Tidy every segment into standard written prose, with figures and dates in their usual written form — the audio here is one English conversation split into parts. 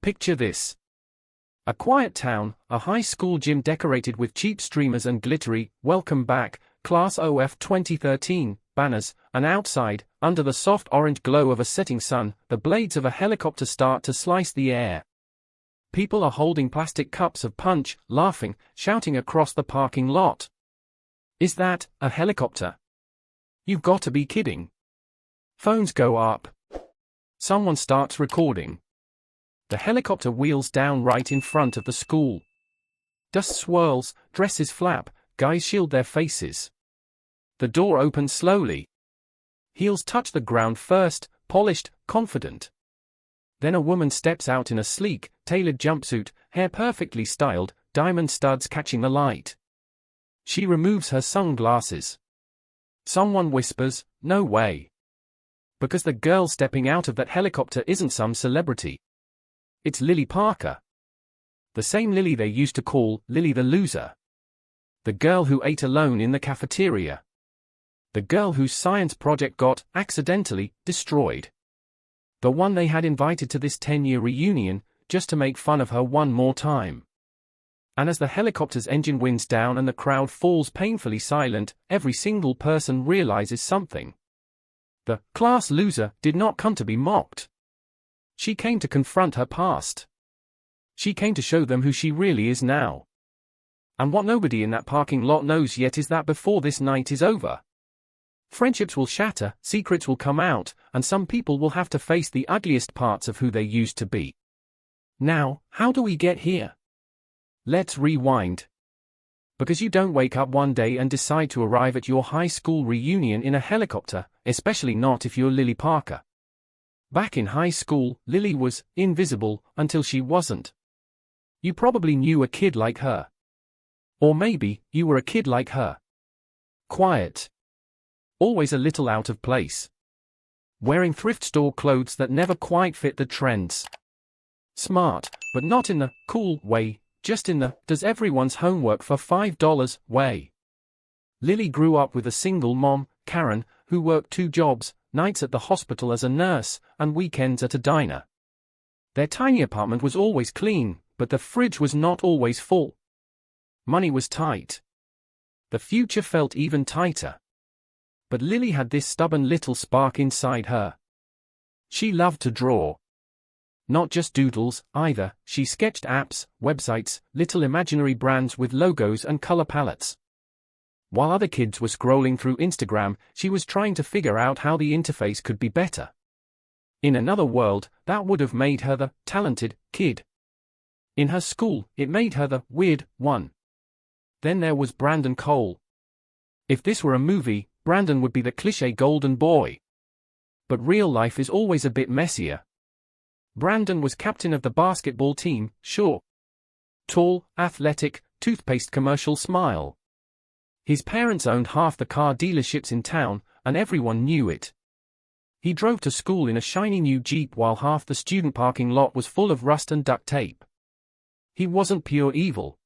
Picture this. A quiet town, a high school gym decorated with cheap streamers and glittery, "Welcome back, Class OF 2013, banners, and outside, under the soft orange glow of a setting sun, the blades of a helicopter start to slice the air. People are holding plastic cups of punch, laughing, shouting across the parking lot. Is that a helicopter? You've got to be kidding. Phones go up. Someone starts recording. The helicopter wheels down right in front of the school. Dust swirls, dresses flap, guys shield their faces. The door opens slowly. Heels touch the ground first, polished, confident. Then a woman steps out in a sleek, tailored jumpsuit, hair perfectly styled, diamond studs catching the light. She removes her sunglasses. Someone whispers, "No way." Because the girl stepping out of that helicopter isn't some celebrity. It's Lily Parker. The same Lily they used to call Lily the Loser. The girl who ate alone in the cafeteria. The girl whose science project got, accidentally, destroyed. The one they had invited to this 10-year reunion, just to make fun of her one more time. And as the helicopter's engine winds down and the crowd falls painfully silent, every single person realizes something. The class loser did not come to be mocked. She came to confront her past. She came to show them who she really is now. And what nobody in that parking lot knows yet is that before this night is over, friendships will shatter, secrets will come out, and some people will have to face the ugliest parts of who they used to be. Now, how do we get here? Let's rewind. Because you don't wake up one day and decide to arrive at your high school reunion in a helicopter, especially not if you're Lily Parker. Back in high school, Lily was invisible until she wasn't. You probably knew a kid like her. Or maybe, you were a kid like her. Quiet. Always a little out of place. Wearing thrift store clothes that never quite fit the trends. Smart, but not in the cool way, just in the does everyone's homework for $5 way. Lily grew up with a single mom, Karen, who worked 2 jobs, nights at the hospital as a nurse, and weekends at a diner. Their tiny apartment was always clean, but the fridge was not always full. Money was tight. The future felt even tighter. But Lily had this stubborn little spark inside her. She loved to draw. Not just doodles, either, she sketched apps, websites, little imaginary brands with logos and color palettes. While other kids were scrolling through Instagram, she was trying to figure out how the interface could be better. In another world, that would have made her the talented kid. In her school, it made her the weird one. Then there was Brandon Cole. If this were a movie, Brandon would be the cliché golden boy. But real life is always a bit messier. Brandon was captain of the basketball team, sure. Tall, athletic, toothpaste commercial smile. His parents owned half the car dealerships in town, and everyone knew it. He drove to school in a shiny new Jeep while half the student parking lot was full of rust and duct tape. He wasn't pure evil.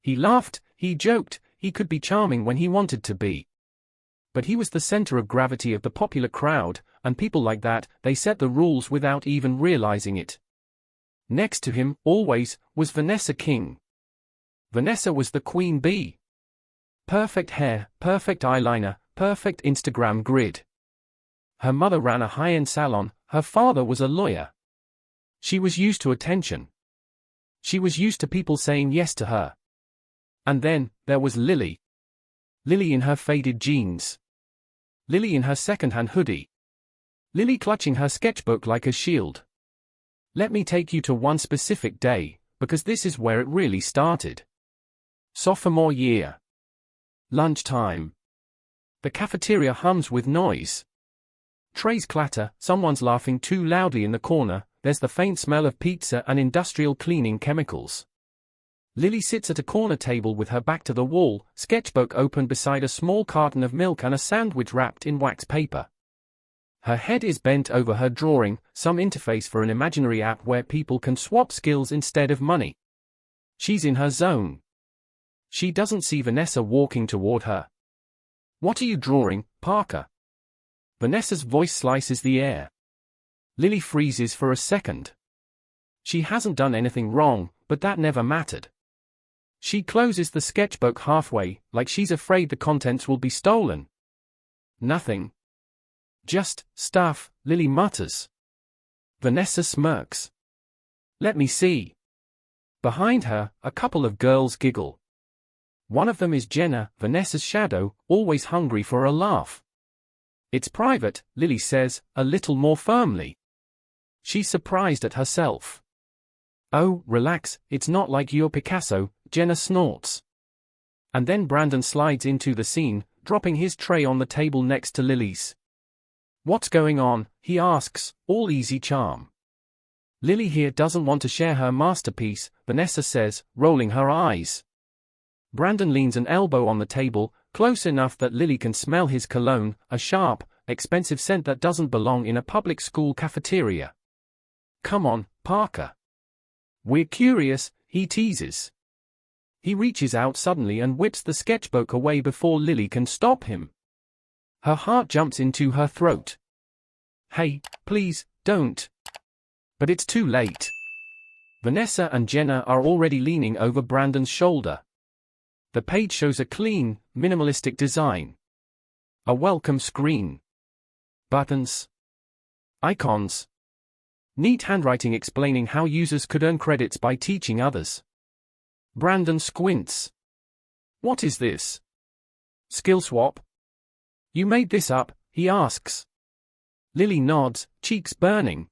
He laughed, he joked, he could be charming when he wanted to be. But he was the center of gravity of the popular crowd, and people like that, they set the rules without even realizing it. Next to him, always, was Vanessa King. Vanessa was the queen bee. Perfect hair, perfect eyeliner, perfect Instagram grid. Her mother ran a high-end salon, her father was a lawyer. She was used to attention. She was used to people saying yes to her. And then, there was Lily. Lily in her faded jeans. Lily in her second-hand hoodie. Lily clutching her sketchbook like a shield. Let me take you to one specific day, because this is where it really started. Sophomore year. Lunchtime. The cafeteria hums with noise. Trays clatter, someone's laughing too loudly in the corner, there's the faint smell of pizza and industrial cleaning chemicals. Lily sits at a corner table with her back to the wall, sketchbook open beside a small carton of milk and a sandwich wrapped in wax paper. Her head is bent over her drawing, some interface for an imaginary app where people can swap skills instead of money. She's in her zone. She doesn't see Vanessa walking toward her. "What are you drawing, Parker?" Vanessa's voice slices the air. Lily freezes for a second. She hasn't done anything wrong, but that never mattered. She closes the sketchbook halfway, like she's afraid the contents will be stolen. Nothing. Just stuff, Lily mutters. Vanessa smirks. Let me see. Behind her, a couple of girls giggle. One of them is Jenna, Vanessa's shadow, always hungry for a laugh. It's private, Lily says, a little more firmly. She's surprised at herself. Oh, relax, it's not like you're Picasso, Jenna snorts. And then Brandon slides into the scene, dropping his tray on the table next to Lily's. What's going on? He asks, all easy charm. Lily here doesn't want to share her masterpiece, Vanessa says, rolling her eyes. Brandon leans an elbow on the table, close enough that Lily can smell his cologne, a sharp, expensive scent that doesn't belong in a public school cafeteria. Come on, Parker. We're curious, he teases. He reaches out suddenly and whips the sketchbook away before Lily can stop him. Her heart jumps into her throat. Hey, please, don't. But it's too late. Vanessa and Jenna are already leaning over Brandon's shoulder. The page shows a clean, minimalistic design. A welcome screen. Buttons. Icons. Neat handwriting explaining how users could earn credits by teaching others. Brandon squints. What is this? Skill swap? You made this up, he asks. Lily nods, cheeks burning.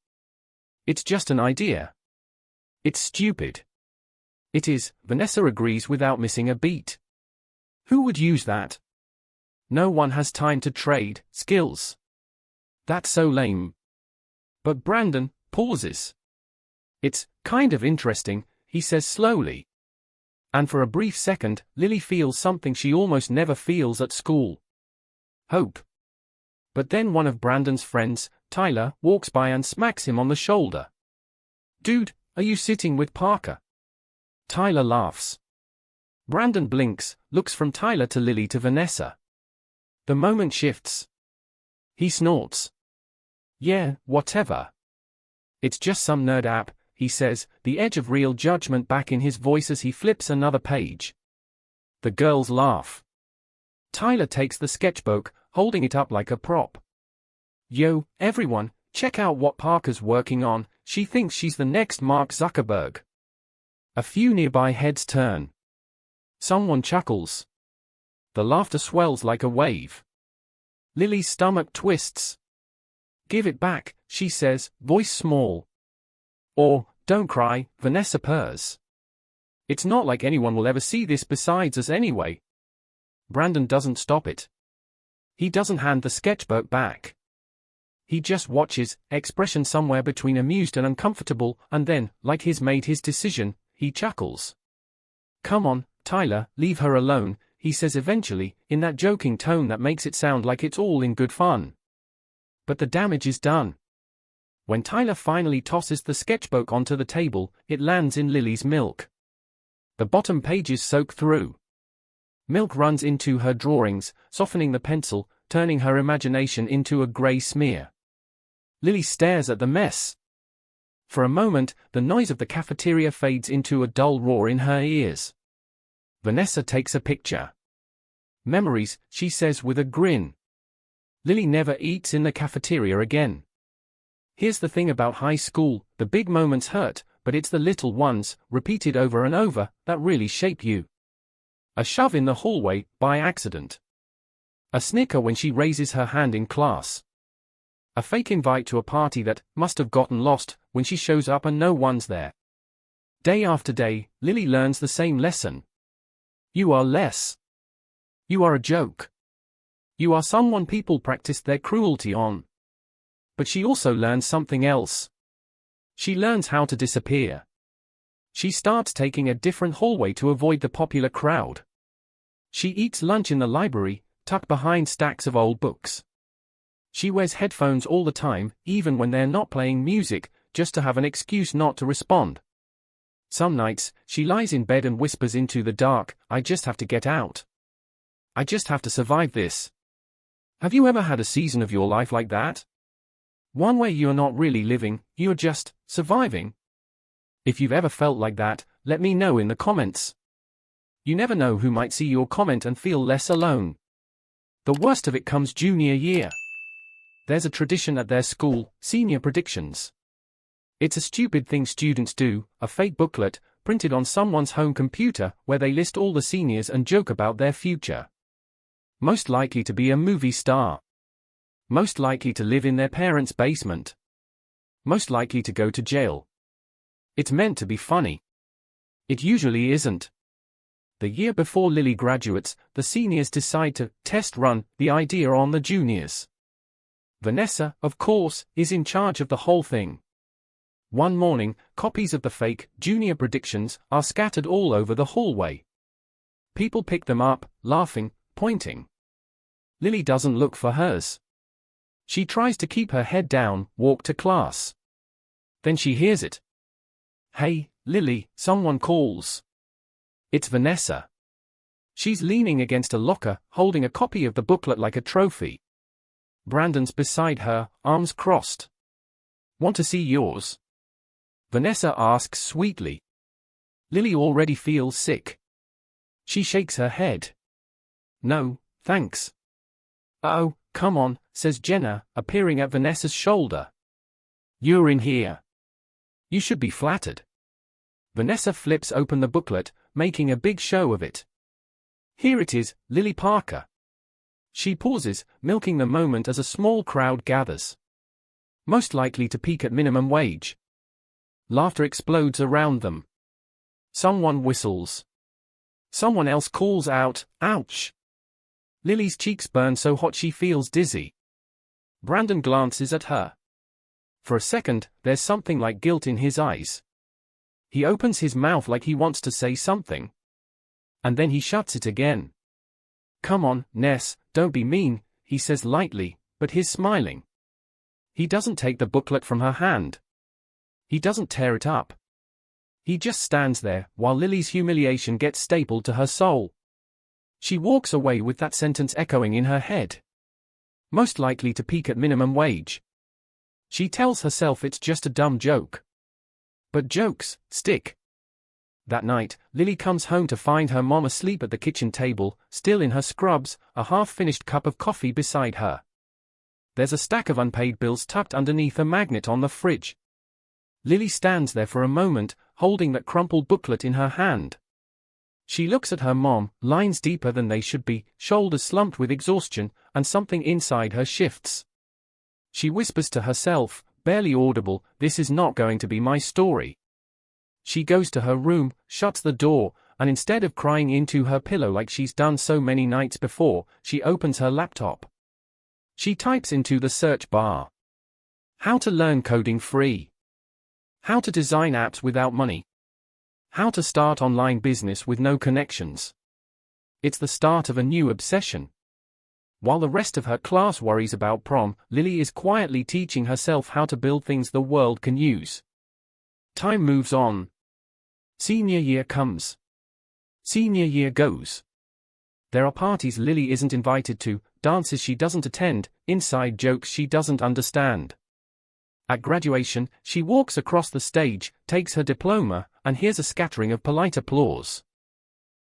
It's just an idea. It's stupid. It is, Vanessa agrees without missing a beat. Who would use that? No one has time to trade skills. That's so lame. But Brandon pauses. It's kind of interesting, he says slowly. And for a brief second, Lily feels something she almost never feels at school. Hope. But then one of Brandon's friends, Tyler, walks by and smacks him on the shoulder. Dude, are you sitting with Parker? Tyler laughs. Brandon blinks, looks from Tyler to Lily to Vanessa. The moment shifts. He snorts. Yeah, whatever. It's just some nerd app, he says, the edge of real judgment back in his voice as he flips another page. The girls laugh. Tyler takes the sketchbook, holding it up like a prop. Yo, everyone, check out what Parker's working on, she thinks she's the next Mark Zuckerberg. A few nearby heads turn. Someone chuckles. The laughter swells like a wave. Lily's stomach twists. Give it back, she says, voice small. Or, don't cry, Vanessa purrs. It's not like anyone will ever see this besides us anyway. Brandon doesn't stop it. He doesn't hand the sketchbook back. He just watches, expression somewhere between amused and uncomfortable, and then, like he's made his decision, he chuckles. Come on, Tyler, leave her alone, he says eventually, in that joking tone that makes it sound like it's all in good fun. But the damage is done. When Tyler finally tosses the sketchbook onto the table, it lands in Lily's milk. The bottom pages soak through. Milk runs into her drawings, softening the pencil, turning her imagination into a grey smear. Lily stares at the mess. For a moment, the noise of the cafeteria fades into a dull roar in her ears. Vanessa takes a picture. Memories, she says with a grin. Lily never eats in the cafeteria again. Here's the thing about high school, the big moments hurt, but it's the little ones, repeated over and over, that really shape you. A shove in the hallway, by accident. A snicker when she raises her hand in class. A fake invite to a party that must have gotten lost when she shows up and no one's there. Day after day, Lily learns the same lesson. You are less. You are a joke. You are someone people practice their cruelty on. But she also learns something else. She learns how to disappear. She starts taking a different hallway to avoid the popular crowd. She eats lunch in the library, tucked behind stacks of old books. She wears headphones all the time, even when they're not playing music, just to have an excuse not to respond. Some nights, she lies in bed and whispers into the dark, I just have to get out. I just have to survive this. Have you ever had a season of your life like that? One where you're not really living, you're just surviving? If you've ever felt like that, let me know in the comments. You never know who might see your comment and feel less alone. The worst of it comes junior year. There's a tradition at their school, senior predictions. It's a stupid thing students do, a fake booklet, printed on someone's home computer, where they list all the seniors and joke about their future. Most likely to be a movie star. Most likely to live in their parents' basement. Most likely to go to jail. It's meant to be funny. It usually isn't. The year before Lily graduates, the seniors decide to test run the idea on the juniors. Vanessa, of course, is in charge of the whole thing. One morning, copies of the fake junior predictions are scattered all over the hallway. People pick them up, laughing, pointing. Lily doesn't look for hers. She tries to keep her head down, walk to class. Then she hears it. "Hey, Lily," someone calls. It's Vanessa. She's leaning against a locker, holding a copy of the booklet like a trophy. Brandon's beside her, arms crossed. "Want to see yours?" Vanessa asks sweetly. Lily already feels sick. She shakes her head. "No, thanks." "Oh, come on," says Jenna, appearing at Vanessa's shoulder. "You're in here. You should be flattered." Vanessa flips open the booklet, making a big show of it. Here it is, Lily Parker. She pauses, milking the moment as a small crowd gathers. Most likely to peak at minimum wage. Laughter explodes around them. Someone whistles. Someone else calls out, "Ouch!" Lily's cheeks burn so hot she feels dizzy. Brandon glances at her. For a second, there's something like guilt in his eyes. He opens his mouth like he wants to say something. And then he shuts it again. "Come on, Ness, don't be mean," he says lightly, but he's smiling. He doesn't take the booklet from her hand. He doesn't tear it up. He just stands there, while Lily's humiliation gets stapled to her soul. She walks away with that sentence echoing in her head. Most likely to peak at minimum wage. She tells herself it's just a dumb joke. But jokes stick. That night, Lily comes home to find her mom asleep at the kitchen table, still in her scrubs, a half-finished cup of coffee beside her. There's a stack of unpaid bills tucked underneath a magnet on the fridge. Lily stands there for a moment, holding that crumpled booklet in her hand. She looks at her mom, lines deeper than they should be, shoulders slumped with exhaustion, and something inside her shifts. She whispers to herself, barely audible, "This is not going to be my story." She goes to her room, shuts the door, and instead of crying into her pillow like she's done so many nights before, she opens her laptop. She types into the search bar. How to learn coding free. How to design apps without money. How to start online business with no connections. It's the start of a new obsession. While the rest of her class worries about prom, Lily is quietly teaching herself how to build things the world can use. Time moves on. Senior year comes. Senior year goes. There are parties Lily isn't invited to, dances she doesn't attend, inside jokes she doesn't understand. At graduation, she walks across the stage, takes her diploma, and hears a scattering of polite applause.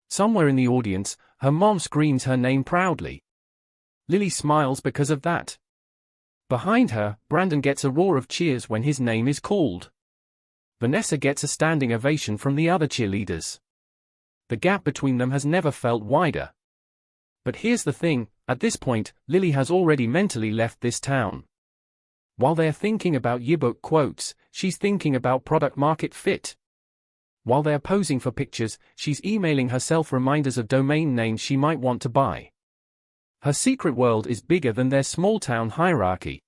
Somewhere in the audience, her mom screams her name proudly. Lily smiles because of that. Behind her, Brandon gets a roar of cheers when his name is called. Vanessa gets a standing ovation from the other cheerleaders. The gap between them has never felt wider. But here's the thing, at this point, Lily has already mentally left this town. While they're thinking about yearbook quotes, she's thinking about product market fit. While they're posing for pictures, she's emailing herself reminders of domain names she might want to buy. Her secret world is bigger than their small-town hierarchy.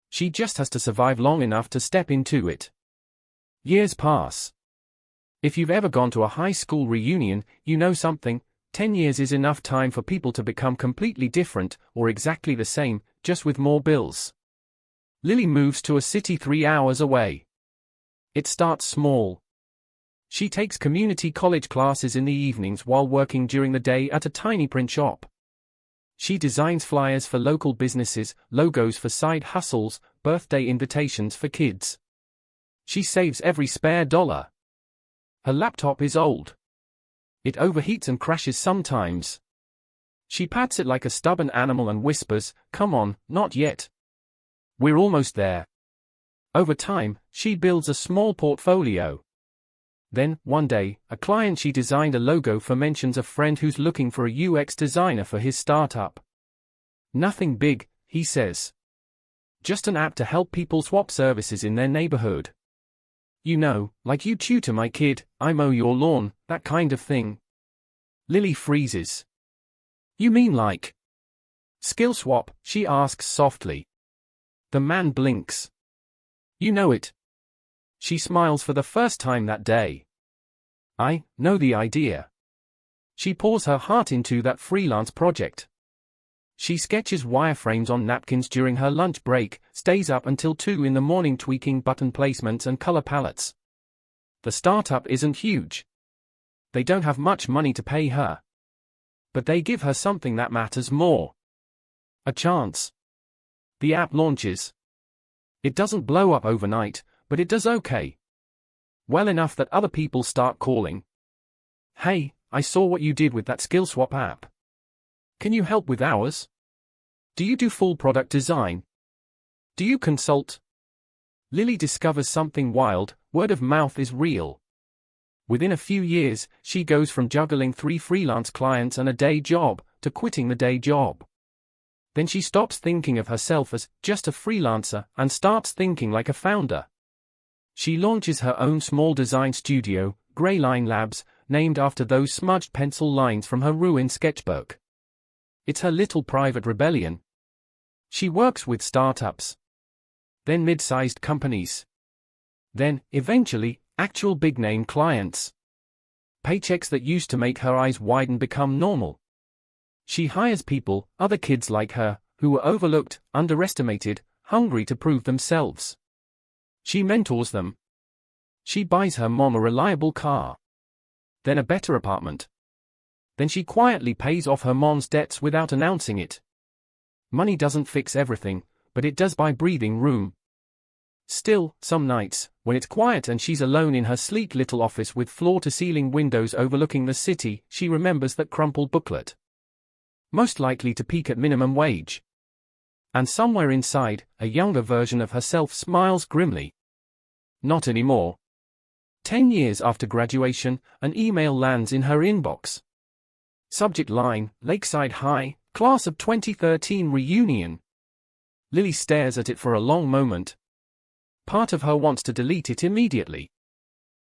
She just has to survive long enough to step into it. Years pass. If you've ever gone to a high school reunion, you know something. 10 years is enough time for people to become completely different, or exactly the same, just with more bills. Lily moves to a city 3 hours away. It starts small. She takes community college classes in the evenings while working during the day at a tiny print shop. She designs flyers for local businesses, logos for side hustles, birthday invitations for kids. She saves every spare dollar. Her laptop is old. It overheats and crashes sometimes. She pats it like a stubborn animal and whispers, "Come on, not yet. We're almost there." Over time, she builds a small portfolio. Then, one day, a client she designed a logo for mentions a friend who's looking for a UX designer for his startup. "Nothing big," he says. "Just an app to help people swap services in their neighborhood. You know, like you tutor my kid, I mow your lawn, that kind of thing." Lily freezes. "You mean like skill swap?" she asks softly. The man blinks. "You know it." She smiles for the first time that day. "I know the idea." She pours her heart into that freelance project. She sketches wireframes on napkins during her lunch break, stays up until 2 in the morning tweaking button placements and color palettes. The startup isn't huge. They don't have much money to pay her. But they give her something that matters more. A chance. The app launches. It doesn't blow up overnight, but it does okay. Well enough that other people start calling. "Hey, I saw what you did with that SkillSwap app. Can you help with ours? Do you do full product design? Do you consult?" Lily discovers something wild: word of mouth is real. Within a few years, she goes from juggling 3 freelance clients and a day job, to quitting the day job. Then she stops thinking of herself as just a freelancer and starts thinking like a founder. She launches her own small design studio, Greyline Labs, named after those smudged pencil lines from her ruined sketchbook. It's her little private rebellion. She works with startups. Then mid-sized companies. Then, eventually, actual big-name clients. Paychecks that used to make her eyes widen become normal. She hires people, other kids like her, who were overlooked, underestimated, hungry to prove themselves. She mentors them. She buys her mom a reliable car. Then a better apartment. Then she quietly pays off her mom's debts without announcing it. Money doesn't fix everything, but it does buy breathing room. Still, some nights, when it's quiet and she's alone in her sleek little office with floor-to-ceiling windows overlooking the city, she remembers that crumpled booklet. Most likely to peak at minimum wage. And somewhere inside, a younger version of herself smiles grimly. Not anymore. 10 years after graduation, an email lands in her inbox. Subject line: Lakeside High, Class of 2013 Reunion. Lily stares at it for a long moment. Part of her wants to delete it immediately.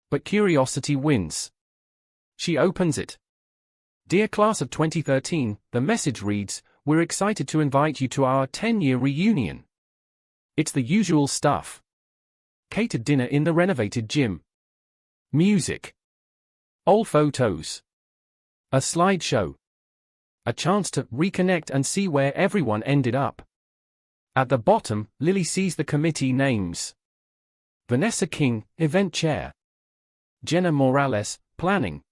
But curiosity wins. She opens it. "Dear Class of 2013, the message reads, we're excited to invite you to our 10-year reunion. It's the usual stuff. Catered dinner in the renovated gym. Music. Old photos. A slideshow. A chance to reconnect and see where everyone ended up." At the bottom, Lily sees the committee names. Vanessa King, Event Chair. Jenna Morales, Planning.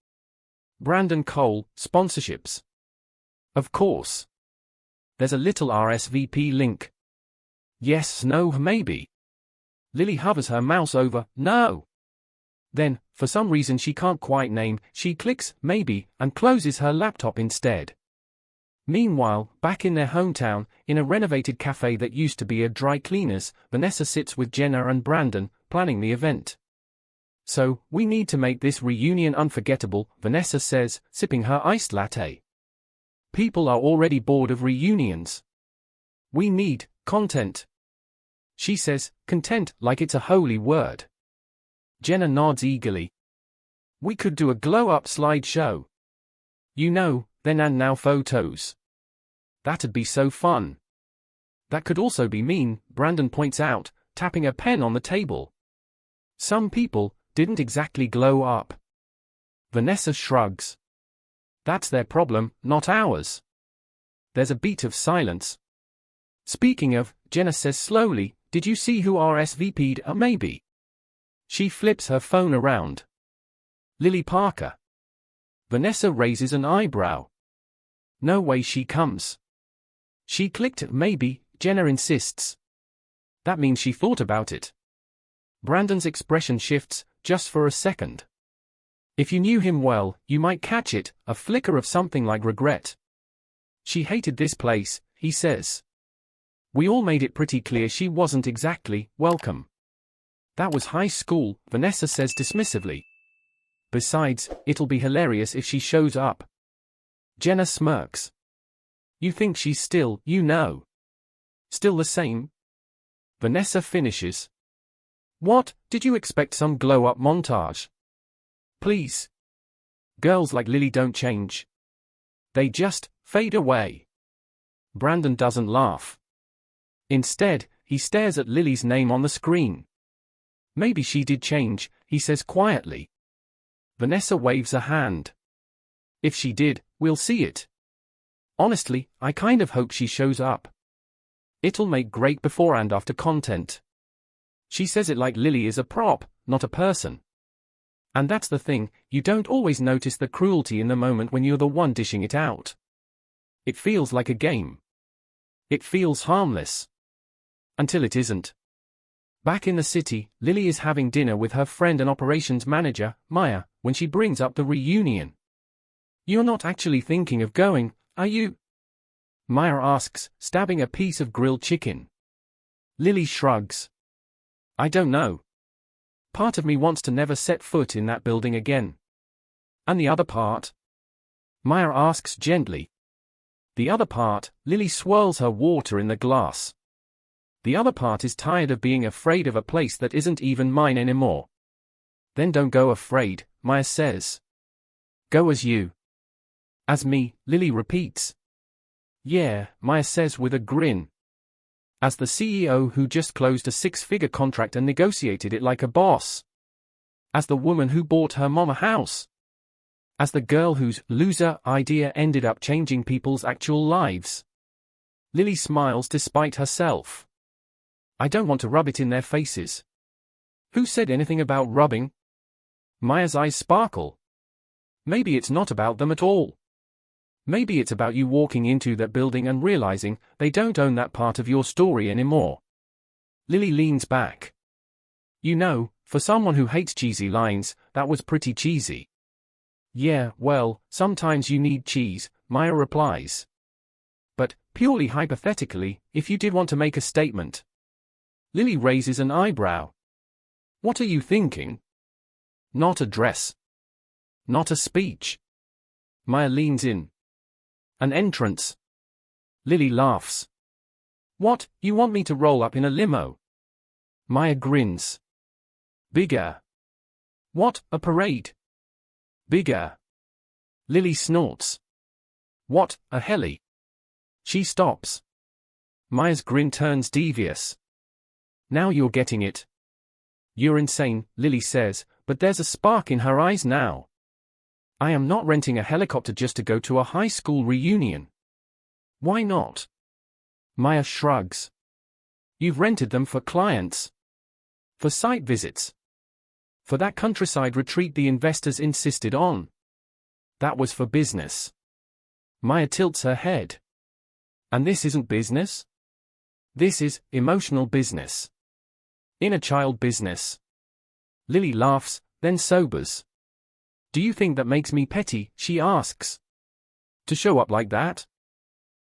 Brandon Cole, Sponsorships. Of course. There's a little RSVP link. Yes, no, maybe. Lily hovers her mouse over no. Then, for some reason she can't quite name, she clicks maybe and closes her laptop instead. Meanwhile, back in their hometown, in a renovated cafe that used to be a dry cleaner's, Vanessa sits with Jenna and Brandon, planning the event. "So, we need to make this reunion unforgettable," Vanessa says, sipping her iced latte. "People are already bored of reunions. We need content." She says, content, like it's a holy word. Jenna nods eagerly. "We could do a glow-up slideshow. You know, then and now photos. That'd be so fun." "That could also be mean," Brandon points out, tapping a pen on the table. "Some people didn't exactly glow up." Vanessa shrugs. "That's their problem, not ours." There's a beat of silence. "Speaking of," Jenna says slowly, "did you see who RSVP'd maybe?" She flips her phone around. "Lily Parker." Vanessa raises an eyebrow. "No way she comes." "She clicked maybe," Jenna insists. "That means she thought about it." Brandon's expression shifts, just for a second. If you knew him well, you might catch it, a flicker of something like regret. She hated this place, he says. We all made it pretty clear she wasn't exactly welcome. That was high school, Vanessa says dismissively. Besides, it'll be hilarious if she shows up. Jenna smirks. You think she's still, still the same? Vanessa finishes. What, did you expect some glow-up montage? Please. Girls like Lily don't change. They just fade away. Brandon doesn't laugh. Instead, he stares at Lily's name on the screen. Maybe she did change, he says quietly. Vanessa waves a hand. If she did, we'll see it. Honestly, I kind of hope she shows up. It'll make great before and after content. She says it like Lily is a prop, not a person. And that's the thing, you don't always notice the cruelty in the moment when you're the one dishing it out. It feels like a game. It feels harmless. Until it isn't. Back in the city, Lily is having dinner with her friend and operations manager, Maya, when she brings up the reunion. You're not actually thinking of going, are you? Maya asks, stabbing a piece of grilled chicken. Lily shrugs. I don't know. Part of me wants to never set foot in that building again. And the other part? Maya asks gently. The other part, Lily swirls her water in the glass. The other part is tired of being afraid of a place that isn't even mine anymore. Then don't go afraid, Maya says. Go as you. As me, Lily repeats. Yeah, Maya says with a grin. As the CEO who just closed a 6-figure contract and negotiated it like a boss. As the woman who bought her mom a house. As the girl whose loser idea ended up changing people's actual lives. Lily smiles despite herself. I don't want to rub it in their faces. Who said anything about rubbing? Maya's eyes sparkle. Maybe it's not about them at all. Maybe it's about you walking into that building and realizing they don't own that part of your story anymore. Lily leans back. You know, for someone who hates cheesy lines, that was pretty cheesy. Yeah, well, sometimes you need cheese, Maya replies. But, purely hypothetically, if you did want to make a statement. Lily raises an eyebrow. What are you thinking? Not a dress. Not a speech. Maya leans in. An entrance. Lily laughs. What, you want me to roll up in a limo? Maya grins. Bigger. What, a parade? Bigger. Lily snorts. What, a heli? She stops. Maya's grin turns devious. Now you're getting it. You're insane, Lily says, but there's a spark in her eyes now. I am not renting a helicopter just to go to a high school reunion. Why not? Maya shrugs. You've rented them for clients. For site visits. For that countryside retreat the investors insisted on. That was for business. Maya tilts her head. And this isn't business? This is emotional business. Inner child business. Lily laughs, then sobers. Do you think that makes me petty, she asks. To show up like that?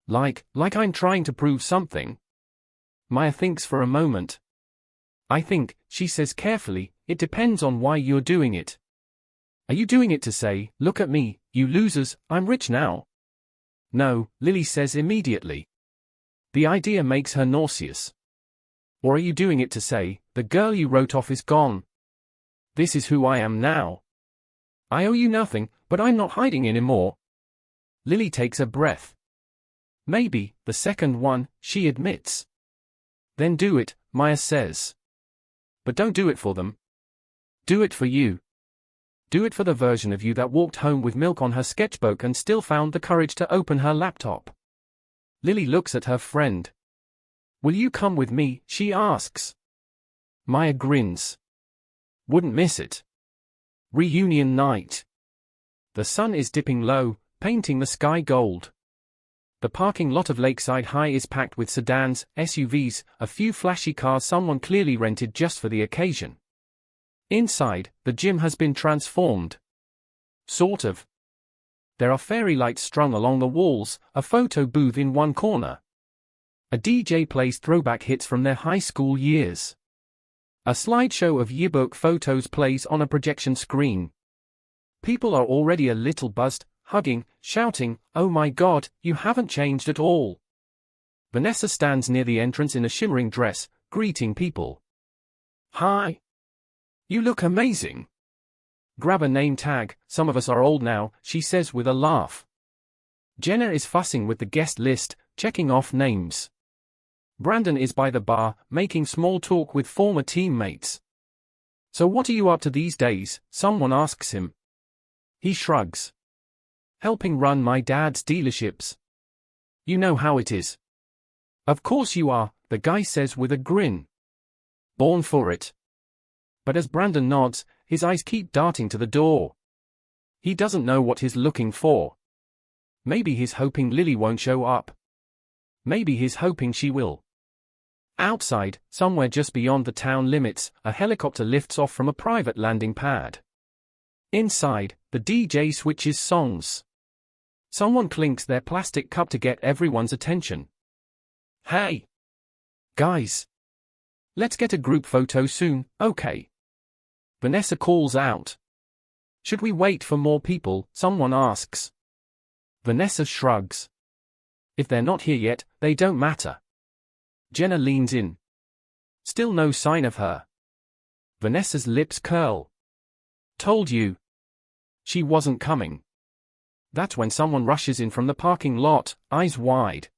Like I'm trying to prove something? Maya thinks for a moment. I think, she says carefully, it depends on why you're doing it. Are you doing it to say, look at me, you losers, I'm rich now? No, Lily says immediately. The idea makes her nauseous. Or are you doing it to say, the girl you wrote off is gone? This is who I am now. I owe you nothing, but I'm not hiding anymore. Lily takes a breath. Maybe, the second one, she admits. Then do it, Maya says. But don't do it for them. Do it for you. Do it for the version of you that walked home with milk on her sketchbook and still found the courage to open her laptop. Lily looks at her friend. Will you come with me, she asks. Maya grins. Wouldn't miss it. Reunion night. The sun is dipping low, painting the sky gold. The parking lot of Lakeside High is packed with sedans, SUVs, a few flashy cars someone clearly rented just for the occasion. Inside, the gym has been transformed. Sort of. There are fairy lights strung along the walls, a photo booth in one corner. A DJ plays throwback hits from their high school years. A slideshow of yearbook photos plays on a projection screen. People are already a little buzzed, hugging, shouting, "Oh my God, you haven't changed at all." Vanessa stands near the entrance in a shimmering dress, greeting people. "Hi. You look amazing. Grab a name tag, some of us are old now," she says with a laugh. Jenna is fussing with the guest list, checking off names. Brandon is by the bar, making small talk with former teammates. "So what are you up to these days?" someone asks him. He shrugs. "Helping run my dad's dealerships. You know how it is." "Of course you are," the guy says with a grin. "Born for it." But as Brandon nods, his eyes keep darting to the door. He doesn't know what he's looking for. Maybe he's hoping Lily won't show up. Maybe he's hoping she will. Outside, somewhere just beyond the town limits, a helicopter lifts off from a private landing pad. Inside, the DJ switches songs. Someone clinks their plastic cup to get everyone's attention. "Hey! Guys! Let's get a group photo soon, okay?" Vanessa calls out. "Should we wait for more people?" someone asks. Vanessa shrugs. "If they're not here yet, they don't matter." Jenna leans in. Still no sign of her. Vanessa's lips curl. "Told you. She wasn't coming." That's when someone rushes in from the parking lot, eyes wide.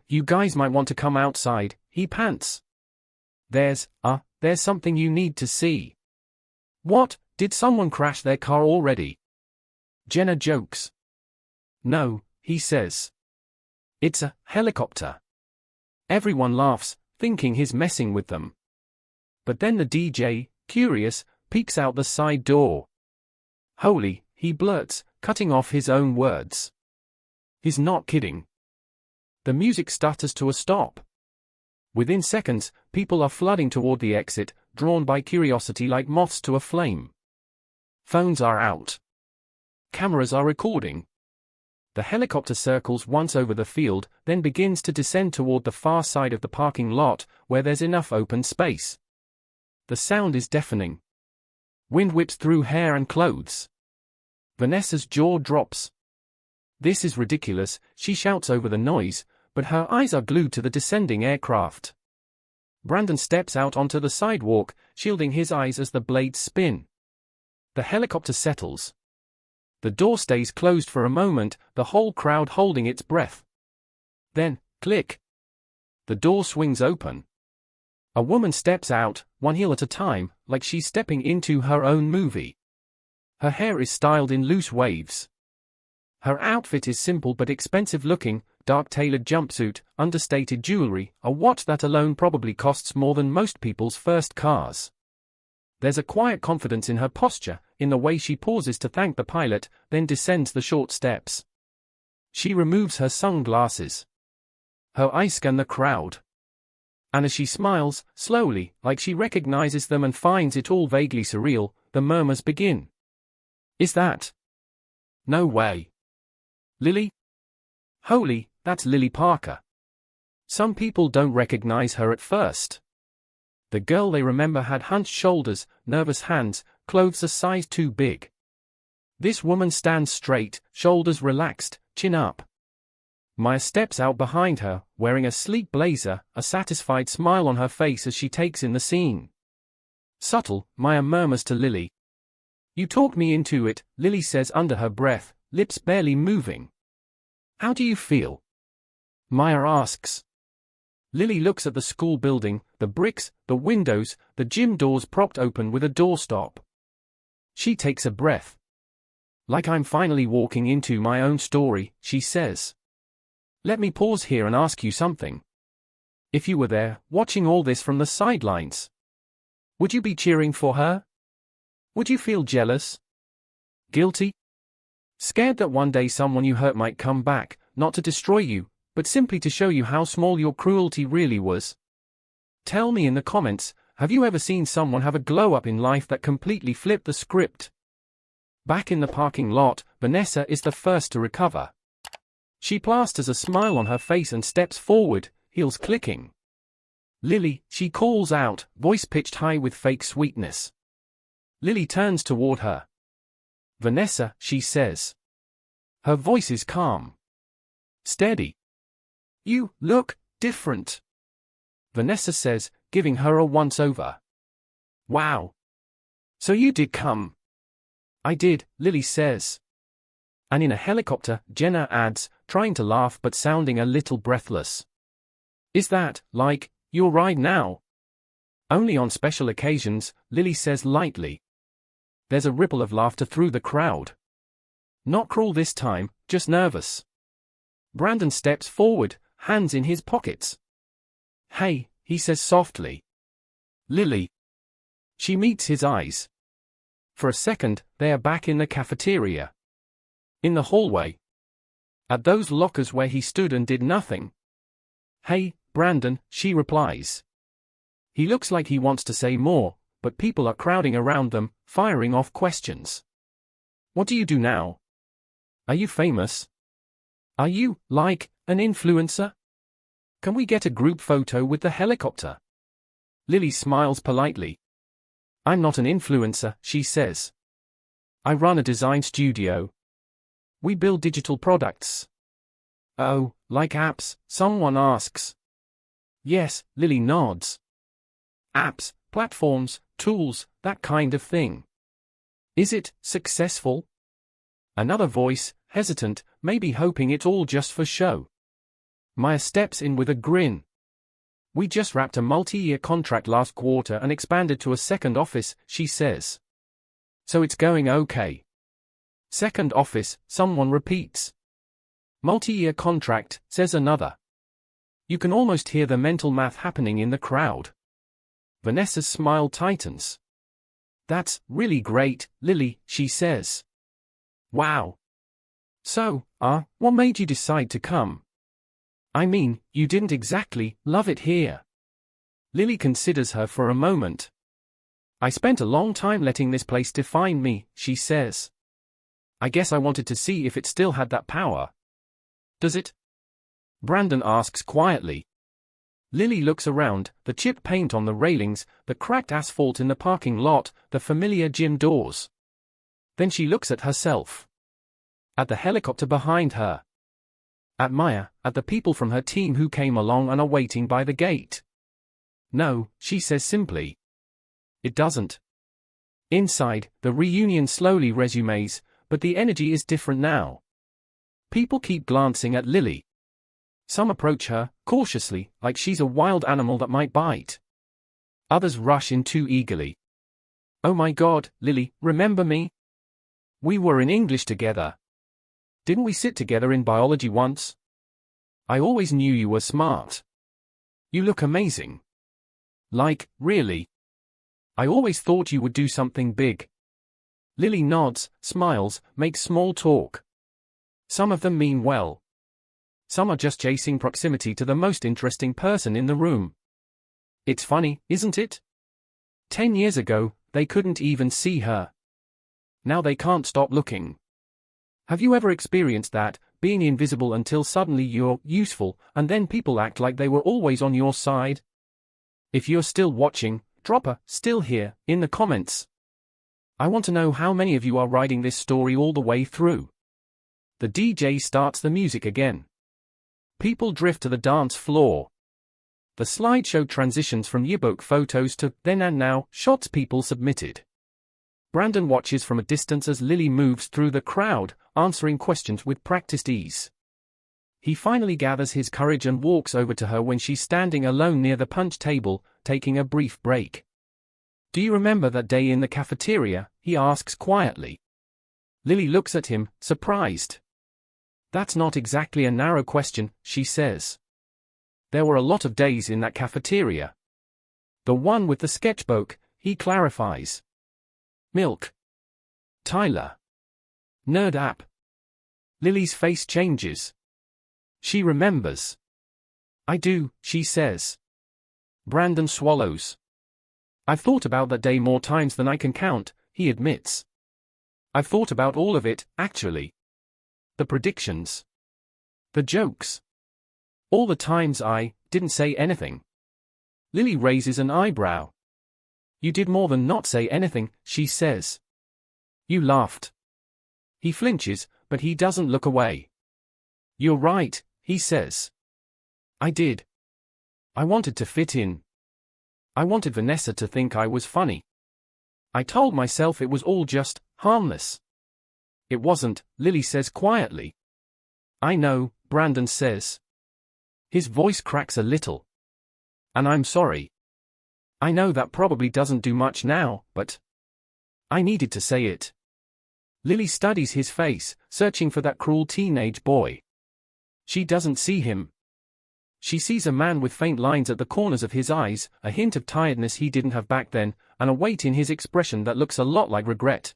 You guys might want to come outside," he pants. There's something you need to see." "What, did someone crash their car already?" Jenna jokes. "No," he says. "It's a helicopter." Everyone laughs, thinking he's messing with them. But then the DJ, curious, peeks out the side door. "Holy," he blurts, cutting off his own words. He's not kidding. The music stutters to a stop. Within seconds, people are flooding toward the exit, drawn by curiosity like moths to a flame. Phones are out. Cameras are recording. The helicopter circles once over the field, then begins to descend toward the far side of the parking lot, where there's enough open space. The sound is deafening. Wind whips through hair and clothes. Vanessa's jaw drops. This is ridiculous, she shouts over the noise, but her eyes are glued to the descending aircraft. Brandon steps out onto the sidewalk, shielding his eyes as the blades spin. The helicopter settles. The door stays closed for a moment, the whole crowd holding its breath. Then, click. The door swings open. A woman steps out, one heel at a time, like she's stepping into her own movie. Her hair is styled in loose waves. Her outfit is simple but expensive looking, dark tailored jumpsuit, understated jewelry, a watch that alone probably costs more than most people's first cars. There's a quiet confidence in her posture, in the way she pauses to thank the pilot, then descends the short steps. She removes her sunglasses. Her eyes scan the crowd. And as she smiles, slowly, like she recognizes them and finds it all vaguely surreal, the murmurs begin. "Is that? No way. Lily? Holy, that's Lily Parker." Some people don't recognize her at first. The girl they remember had hunched shoulders, nervous hands, clothes a size too big. This woman stands straight, shoulders relaxed, chin up. Maya steps out behind her, wearing a sleek blazer, a satisfied smile on her face as she takes in the scene. Subtle, Maya murmurs to Lily. "You talked me into it," Lily says under her breath, lips barely moving. "How do you feel?" Maya asks. Lily looks at the school building, the bricks, the windows, the gym doors propped open with a doorstop. She takes a breath. "Like I'm finally walking into my own story," she says. "Let me pause here and ask you something. If you were there, watching all this from the sidelines, would you be cheering for her? Would you feel jealous? Guilty? Scared that one day someone you hurt might come back, not to destroy you, but simply to show you how small your cruelty really was? Tell me in the comments, have you ever seen someone have a glow-up in life that completely flipped the script? Back in the parking lot, Vanessa is the first to recover. She plasters a smile on her face and steps forward, heels clicking. Lily, she calls out, voice pitched high with fake sweetness. Lily turns toward her. Vanessa, she says. Her voice is calm. Steady. You look different, Vanessa says, giving her a once-over. Wow. So you did come. I did, Lily says. And in a helicopter, Jenna adds, trying to laugh but sounding a little breathless. Is that, like, your ride now? Only on special occasions, Lily says lightly. There's a ripple of laughter through the crowd. Not cruel this time, just nervous. Brandon steps forward, hands in his pockets. Hey, he says softly. Lily. She meets his eyes. For a second, they are back in the cafeteria. In the hallway. At those lockers where he stood and did nothing. Hey, Brandon, she replies. He looks like he wants to say more, but people are crowding around them, firing off questions. What do you do now? Are you famous? Are you, like, an influencer? Can we get a group photo with the helicopter? Lily smiles politely. I'm not an influencer, she says. I run a design studio. We build digital products. Oh, like apps, someone asks. Yes, Lily nods. Apps, platforms, tools, that kind of thing. Is it successful? Another voice, hesitant, maybe hoping it's all just for show. Maya steps in with a grin. We just wrapped a multi-year contract last quarter and expanded to a second office, she says. So it's going okay. Second office, someone repeats. Multi-year contract, says another. You can almost hear the mental math happening in the crowd. Vanessa's smile tightens. That's really great, Lily, she says. Wow. So, what made you decide to come? I mean, you didn't exactly love it here. Lily considers her for a moment. I spent a long time letting this place define me, she says. I guess I wanted to see if it still had that power. Does it? Brandon asks quietly. Lily looks around, the chipped paint on the railings, the cracked asphalt in the parking lot, the familiar gym doors. Then she looks at herself. At the helicopter behind her. At Maya, at the people from her team who came along and are waiting by the gate. No, she says simply. It doesn't. Inside, the reunion slowly resumes, but the energy is different now. People keep glancing at Lily. Some approach her, cautiously, like she's a wild animal that might bite. Others rush in too eagerly. Oh my God, Lily, remember me? We were in English together. Didn't we sit together in biology once? I always knew you were smart. You look amazing. Like, really. I always thought you would do something big. Lily nods, smiles, makes small talk. Some of them mean well. Some are just chasing proximity to the most interesting person in the room. It's funny, isn't it? 10 years ago, they couldn't even see her. Now they can't stop looking. Have you ever experienced that, being invisible until suddenly you're useful, and then people act like they were always on your side? If you're still watching, drop a "still here" in the comments. I want to know how many of you are riding this story all the way through. The DJ starts the music again. People drift to the dance floor. The slideshow transitions from yearbook photos to then and now shots people submitted. Brandon watches from a distance as Lily moves through the crowd, answering questions with practiced ease. He finally gathers his courage and walks over to her when she's standing alone near the punch table, taking a brief break. Do you remember that day in the cafeteria? He asks quietly. Lily looks at him, surprised. That's not exactly a narrow question, she says. There were a lot of days in that cafeteria. The one with the sketchbook, he clarifies. Milk. Tyler. Nerd app. Lily's face changes. She remembers. I do, she says. Brandon swallows. I've thought about that day more times than I can count, he admits. I've thought about all of it, actually. The predictions. The jokes. All the times I didn't say anything. Lily raises an eyebrow. You did more than not say anything, she says. You laughed. He flinches, but he doesn't look away. You're right, he says. I did. I wanted to fit in. I wanted Vanessa to think I was funny. I told myself it was all just harmless. It wasn't, Lily says quietly. I know, Brandon says. His voice cracks a little. And I'm sorry. I know that probably doesn't do much now, but I needed to say it. Lily studies his face, searching for that cruel teenage boy. She doesn't see him. She sees a man with faint lines at the corners of his eyes, a hint of tiredness he didn't have back then, and a weight in his expression that looks a lot like regret.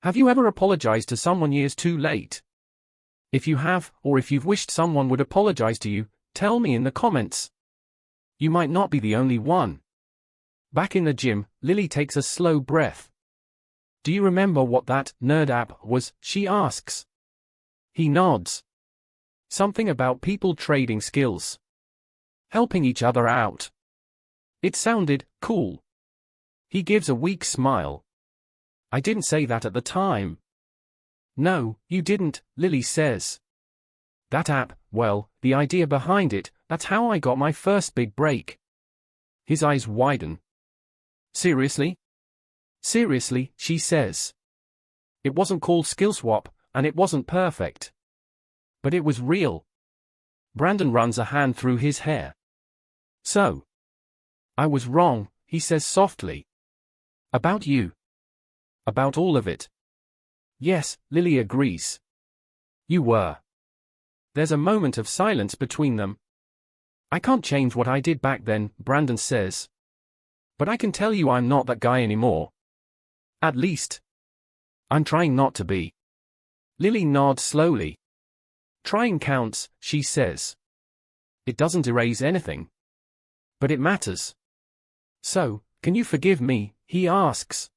Have you ever apologized to someone years too late? If you have, or if you've wished someone would apologize to you, tell me in the comments. You might not be the only one. Back in the gym, Lily takes a slow breath. Do you remember what that nerd app was, she asks. He nods. Something about people trading skills. Helping each other out. It sounded cool. He gives a weak smile. I didn't say that at the time. No, you didn't, Lily says. That app, well, the idea behind it, that's how I got my first big break. His eyes widen. Seriously? Seriously, she says. It wasn't called SkillSwap, and it wasn't perfect. But it was real. Brandon runs a hand through his hair. So. I was wrong, he says softly. About you. About all of it. Yes, Lily agrees. You were. There's a moment of silence between them. I can't change what I did back then, Brandon says. But I can tell you I'm not that guy anymore. At least. I'm trying not to be. Lily nods slowly. Trying counts, she says. It doesn't erase anything. But it matters. So, can you forgive me, he asks.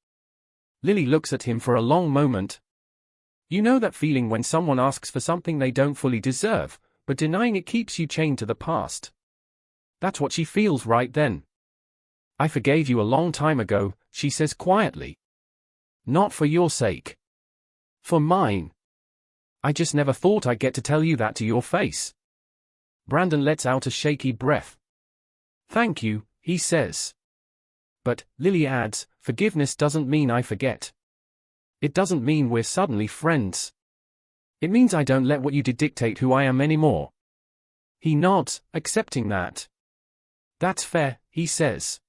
Lily looks at him for a long moment. You know that feeling when someone asks for something they don't fully deserve, but denying it keeps you chained to the past. That's what she feels right then. I forgave you a long time ago, she says quietly. Not for your sake. For mine. I just never thought I'd get to tell you that to your face. Brandon lets out a shaky breath. Thank you, he says. But, Lily adds, forgiveness doesn't mean I forget. It doesn't mean we're suddenly friends. It means I don't let what you did dictate who I am anymore. He nods, accepting that. That's fair, he says.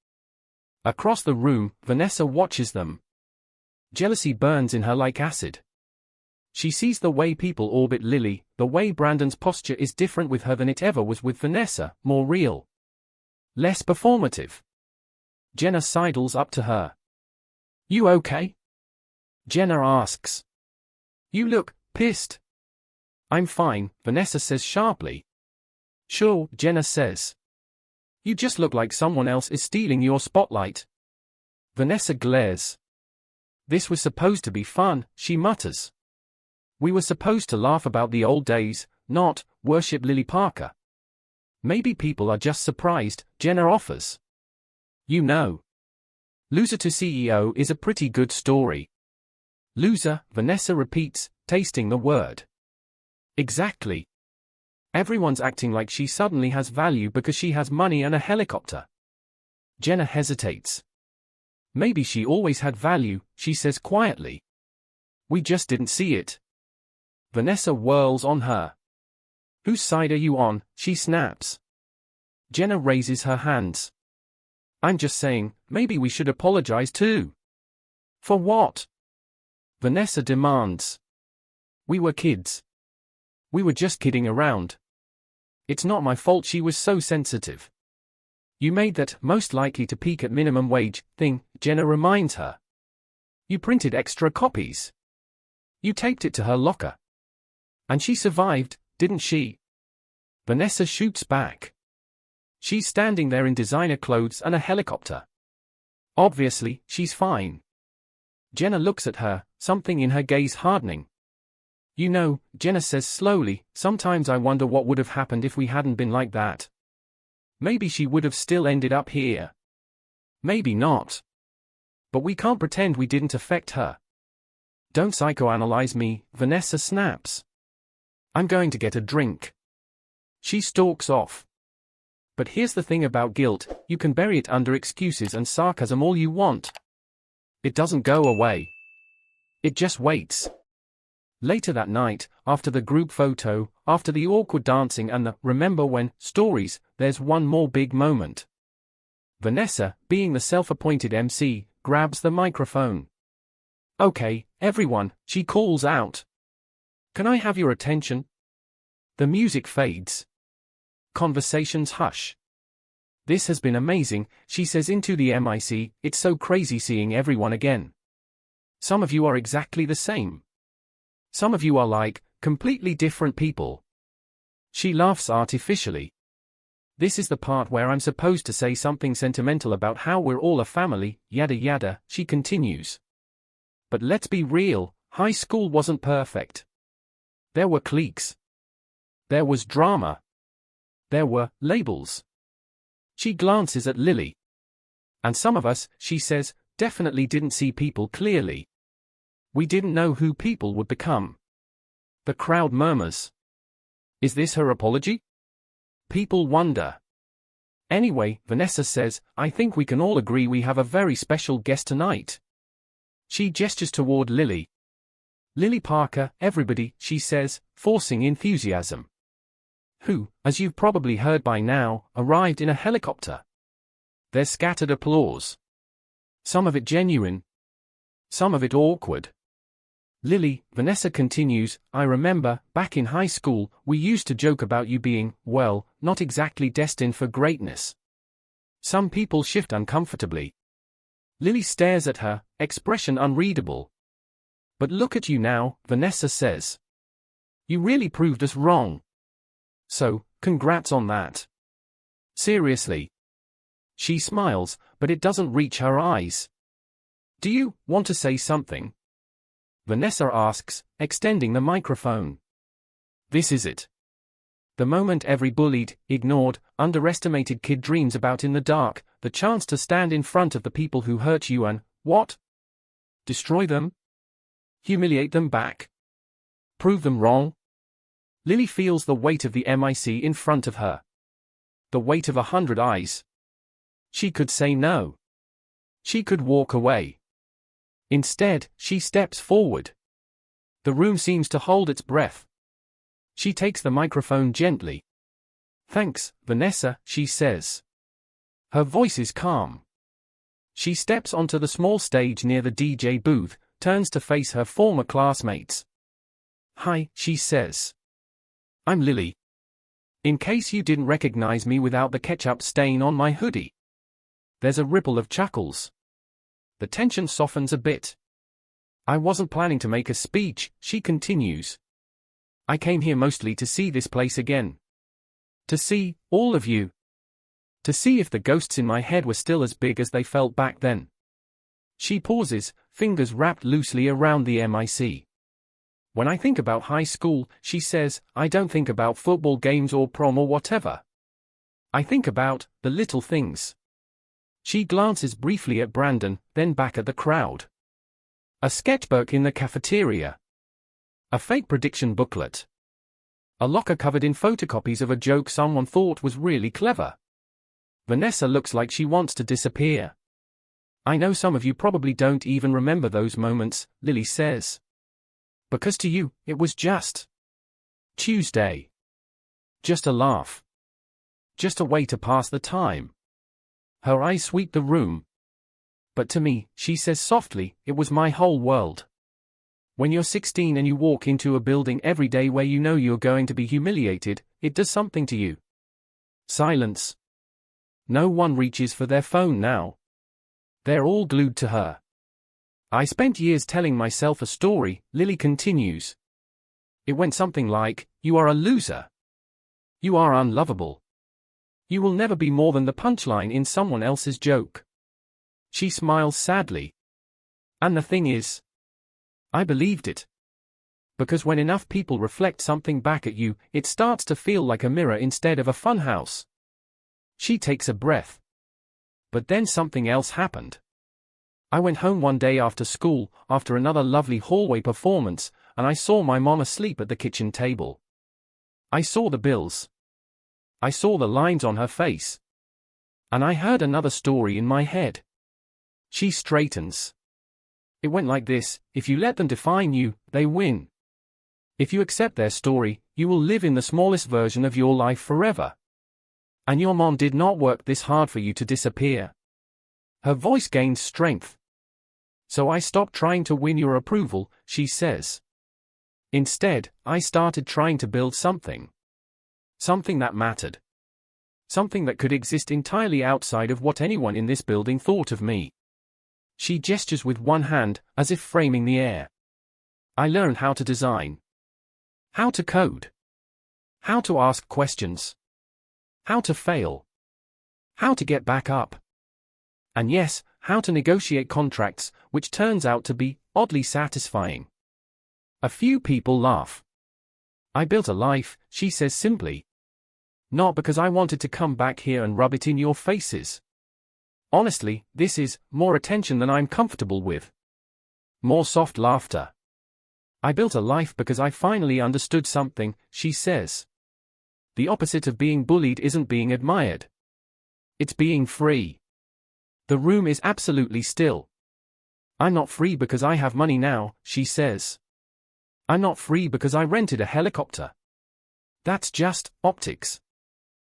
Across the room, Vanessa watches them. Jealousy burns in her like acid. She sees the way people orbit Lily, the way Brandon's posture is different with her than it ever was with Vanessa, more real. Less performative. Jenna sidles up to her. You okay? Jenna asks. You look pissed. I'm fine, Vanessa says sharply. Sure, Jenna says. You just look like someone else is stealing your spotlight. Vanessa glares. This was supposed to be fun, she mutters. We were supposed to laugh about the old days, not worship Lily Parker. Maybe people are just surprised, Jenna offers. You know. Loser to CEO is a pretty good story. Loser, Vanessa repeats, tasting the word. Exactly. Everyone's acting like she suddenly has value because she has money and a helicopter. Jenna hesitates. Maybe she always had value, she says quietly. We just didn't see it. Vanessa whirls on her. Whose side are you on? She snaps. Jenna raises her hands. I'm just saying, maybe we should apologize too. For what? Vanessa demands. We were kids. We were just kidding around. It's not my fault she was so sensitive. You made that most likely to peak at minimum wage thing, Jenna reminds her. You printed extra copies. You taped it to her locker. And she survived, didn't she? Vanessa shoots back. She's standing there in designer clothes and a helicopter. Obviously, she's fine. Jenna looks at her, something in her gaze hardening. You know, Jenna says slowly, sometimes I wonder what would have happened if we hadn't been like that. Maybe she would have still ended up here. Maybe not. But we can't pretend we didn't affect her. Don't psychoanalyze me, Vanessa snaps. I'm going to get a drink. She stalks off. But here's the thing about guilt, you can bury it under excuses and sarcasm all you want. It doesn't go away. It just waits. Later that night, after the group photo, after the awkward dancing and the "remember when" stories, there's one more big moment. Vanessa, being the self-appointed MC, grabs the microphone. Okay, everyone, she calls out. Can I have your attention? The music fades. Conversations hush. This has been amazing, she says into the mic, it's so crazy seeing everyone again. Some of you are exactly the same. Some of you are like, completely different people. She laughs artificially. This is the part where I'm supposed to say something sentimental about how we're all a family, yada yada, she continues. But let's be real, high school wasn't perfect. There were cliques. There was drama. There were labels. She glances at Lily. And some of us, she says, definitely didn't see people clearly. We didn't know who people would become. The crowd murmurs. Is this her apology? People wonder. Anyway, Vanessa says, I think we can all agree we have a very special guest tonight. She gestures toward Lily. Lily Parker, everybody, she says, forcing enthusiasm. Who, as you've probably heard by now, arrived in a helicopter. There's scattered applause. Some of it genuine. Some of it awkward. Lily, Vanessa continues, I remember, back in high school, we used to joke about you being, well, not exactly destined for greatness. Some people shift uncomfortably. Lily stares at her, expression unreadable. But look at you now, Vanessa says. You really proved us wrong. So, congrats on that. Seriously. She smiles, but it doesn't reach her eyes. Do you want to say something? Vanessa asks, extending the microphone. This is it. The moment every bullied, ignored, underestimated kid dreams about in the dark, the chance to stand in front of the people who hurt you and, what? Destroy them? Humiliate them back? Prove them wrong? Lily feels the weight of the mic in front of her. The weight of 100 eyes. She could say no. She could walk away. Instead, she steps forward. The room seems to hold its breath. She takes the microphone gently. Thanks, Vanessa, she says. Her voice is calm. She steps onto the small stage near the DJ booth, turns to face her former classmates. Hi, she says. I'm Lily. In case you didn't recognize me without the ketchup stain on my hoodie. There's a ripple of chuckles. The tension softens a bit. I wasn't planning to make a speech, she continues. I came here mostly to see this place again. To see, all of you. To see if the ghosts in my head were still as big as they felt back then. She pauses, fingers wrapped loosely around the mic. When I think about high school, she says, I don't think about football games or prom or whatever. I think about the little things. She glances briefly at Brandon, then back at the crowd. A sketchbook in the cafeteria. A fake prediction booklet. A locker covered in photocopies of a joke someone thought was really clever. Vanessa looks like she wants to disappear. I know some of you probably don't even remember those moments, Lily says. Because to you, it was just Tuesday. Just a laugh. Just a way to pass the time. Her eyes sweep the room. But to me, she says softly, it was my whole world. When you're 16 and you walk into a building every day where you know you're going to be humiliated, it does something to you. Silence. No one reaches for their phone now. They're all glued to her. I spent years telling myself a story, Lily continues. It went something like, you are a loser. You are unlovable. You will never be more than the punchline in someone else's joke. She smiles sadly. And the thing is, I believed it. Because when enough people reflect something back at you, it starts to feel like a mirror instead of a funhouse. She takes a breath. But then something else happened. I went home one day after school, after another lovely hallway performance, and I saw my mom asleep at the kitchen table. I saw the bills. I saw the lines on her face. And I heard another story in my head. She straightens. It went like this: if you let them define you, they win. If you accept their story, you will live in the smallest version of your life forever. And your mom did not work this hard for you to disappear. Her voice gains strength. So I stopped trying to win your approval, she says. Instead, I started trying to build something. Something that mattered. Something that could exist entirely outside of what anyone in this building thought of me. She gestures with one hand, as if framing the air. I learned how to design. How to code. How to ask questions. How to fail. How to get back up. And yes, how to negotiate contracts, which turns out to be oddly satisfying. A few people laugh. I built a life, she says simply. Not because I wanted to come back here and rub it in your faces. Honestly, this is more attention than I'm comfortable with. More soft laughter. I built a life because I finally understood something, she says. The opposite of being bullied isn't being admired. It's being free. The room is absolutely still. I'm not free because I have money now, she says. I'm not free because I rented a helicopter. That's just optics.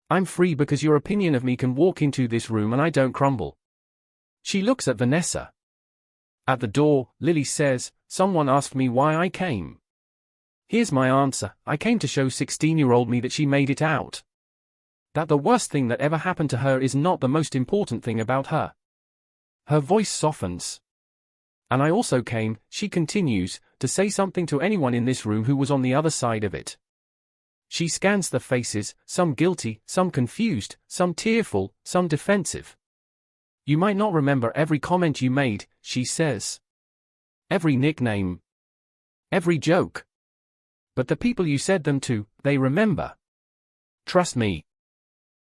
I'm free because your opinion of me can walk into this room and I don't crumble. She looks at Vanessa. At the door, Lily says, someone asked me why I came. Here's my answer: I came to show 16-year-old me that she made it out. That the worst thing that ever happened to her is not the most important thing about her. Her voice softens. And I also came, she continues, to say something to anyone in this room who was on the other side of it. She scans the faces, some guilty, some confused, some tearful, some defensive. You might not remember every comment you made, she says. Every nickname. Every joke. But the people you said them to, they remember. Trust me.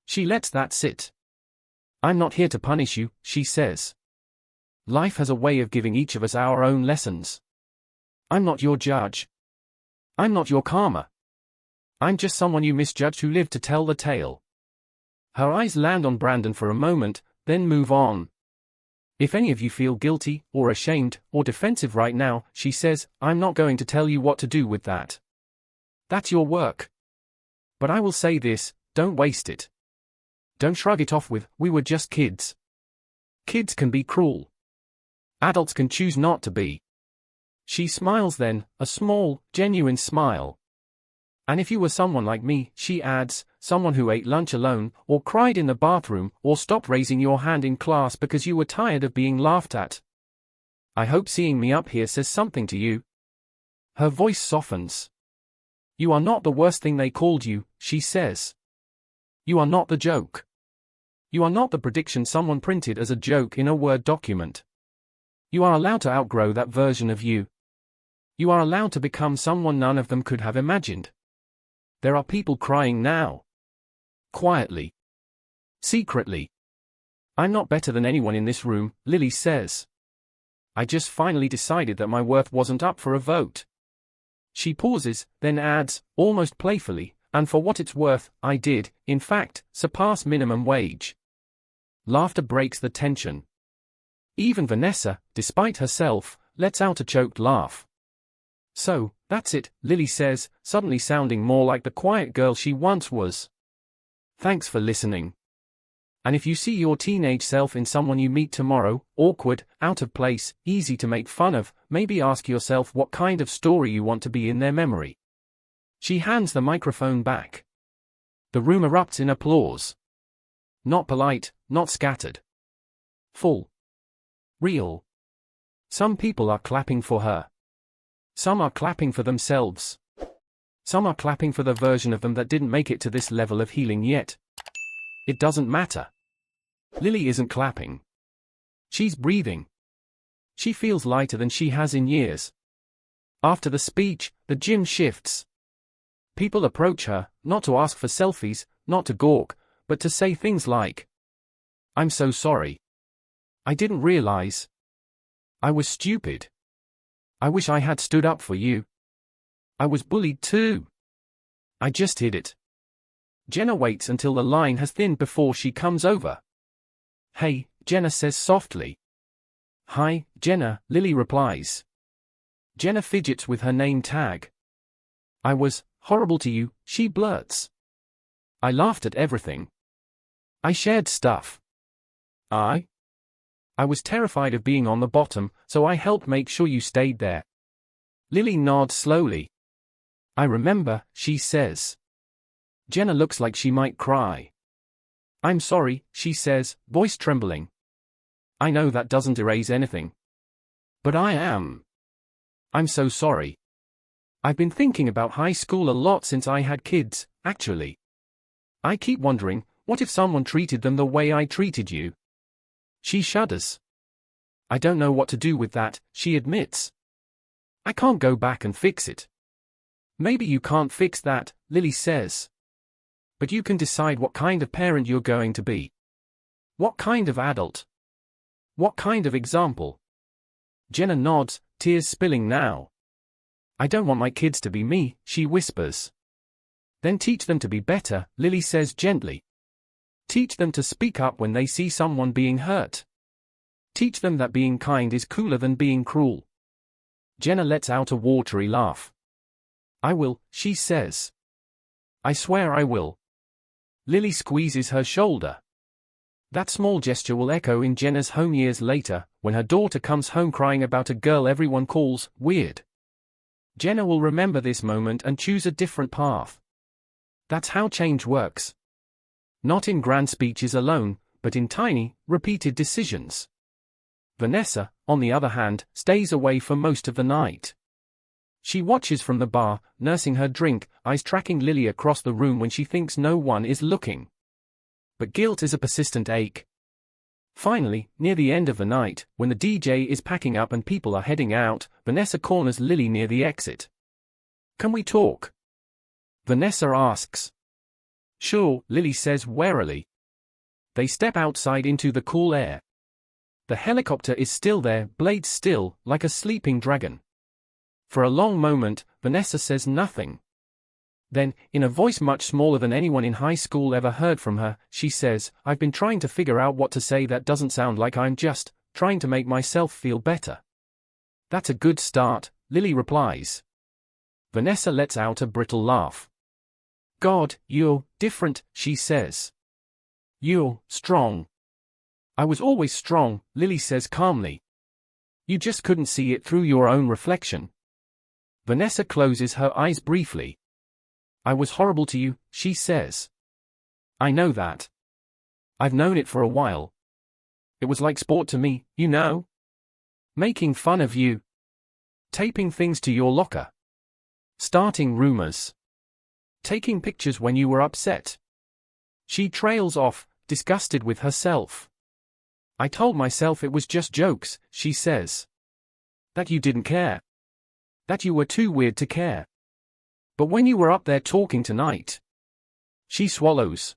She lets that sit. I'm not here to punish you, she says. Life has a way of giving each of us our own lessons. I'm not your judge. I'm not your karma. I'm just someone you misjudged who lived to tell the tale. Her eyes land on Brandon for a moment, then move on. If any of you feel guilty, or ashamed, or defensive right now, she says, I'm not going to tell you what to do with that. That's your work. But I will say this, don't waste it. Don't shrug it off with, we were just kids. Kids can be cruel. Adults can choose not to be. She smiles then, a small, genuine smile. And if you were someone like me, she adds, someone who ate lunch alone, or cried in the bathroom, or stopped raising your hand in class because you were tired of being laughed at. I hope seeing me up here says something to you. Her voice softens. You are not the worst thing they called you, she says. You are not the joke. You are not the prediction someone printed as a joke in a Word document. You are allowed to outgrow that version of you. You are allowed to become someone none of them could have imagined. There are people crying now. Quietly. Secretly. I'm not better than anyone in this room, Lily says. I just finally decided that my worth wasn't up for a vote. She pauses, then adds, almost playfully, and for what it's worth, I did, in fact, surpass minimum wage. Laughter breaks the tension. Even Vanessa, despite herself, lets out a choked laugh. So, that's it, Lily says, suddenly sounding more like the quiet girl she once was. Thanks for listening. And if you see your teenage self in someone you meet tomorrow, awkward, out of place, easy to make fun of, maybe ask yourself what kind of story you want to be in their memory. She hands the microphone back. The room erupts in applause. Not polite, not scattered. Full. Real. Some people are clapping for her. Some are clapping for themselves. Some are clapping for the version of them that didn't make it to this level of healing yet. It doesn't matter. Lily isn't clapping. She's breathing. She feels lighter than she has in years. After the speech, the gym shifts. People approach her, not to ask for selfies, not to gawk, but to say things like, "I'm so sorry. I didn't realize. I was stupid. I wish I had stood up for you. I was bullied too. I just hid it." Jenna waits until the line has thinned before she comes over. "Hey," Jenna says softly. "Hi, Jenna," Lily replies. Jenna fidgets with her name tag. "I was horrible to you," she blurts. "I laughed at everything. I shared stuff. I was terrified of being on the bottom, so I helped make sure you stayed there." Lily nods slowly. "I remember," she says. Jenna looks like she might cry. "I'm sorry," she says, voice trembling. "I know that doesn't erase anything. But I'm so sorry. I've been thinking about high school a lot since I had kids, actually. I keep wondering, what if someone treated them the way I treated you?" She shudders. "I don't know what to do with that," she admits. "I can't go back and fix it." "Maybe you can't fix that," Lily says. "But you can decide what kind of parent you're going to be. What kind of adult? What kind of example?" Jenna nods, tears spilling now. "I don't want my kids to be me," she whispers. "Then teach them to be better," Lily says gently. "Teach them to speak up when they see someone being hurt. Teach them that being kind is cooler than being cruel." Jenna lets out a watery laugh. "I will," she says. "I swear I will." Lily squeezes her shoulder. That small gesture will echo in Jenna's home years later, when her daughter comes home crying about a girl everyone calls weird. Jenna will remember this moment and choose a different path. That's how change works. Not in grand speeches alone, but in tiny, repeated decisions. Vanessa, on the other hand, stays away for most of the night. She watches from the bar, nursing her drink, eyes tracking Lily across the room when she thinks no one is looking. But guilt is a persistent ache. Finally, near the end of the night, when the DJ is packing up and people are heading out, Vanessa corners Lily near the exit. "Can we talk?" Vanessa asks. "Sure," Lily says warily. They step outside into the cool air. The helicopter is still there, blades still, like a sleeping dragon. For a long moment, Vanessa says nothing. Then, in a voice much smaller than anyone in high school ever heard from her, she says, "I've been trying to figure out what to say that doesn't sound like I'm just trying to make myself feel better." "That's a good start," Lily replies. Vanessa lets out a brittle laugh. "God, you're different," she says. "You're strong." "I was always strong," Lily says calmly. "You just couldn't see it through your own reflection." Vanessa closes her eyes briefly. "I was horrible to you," she says. "I know that. I've known it for a while. It was like sport to me, you know? Making fun of you. Taping things to your locker. Starting rumors. Taking pictures when you were upset." She trails off, disgusted with herself. "I told myself it was just jokes," she says. "That you didn't care. That you were too weird to care. But when you were up there talking tonight..." She swallows.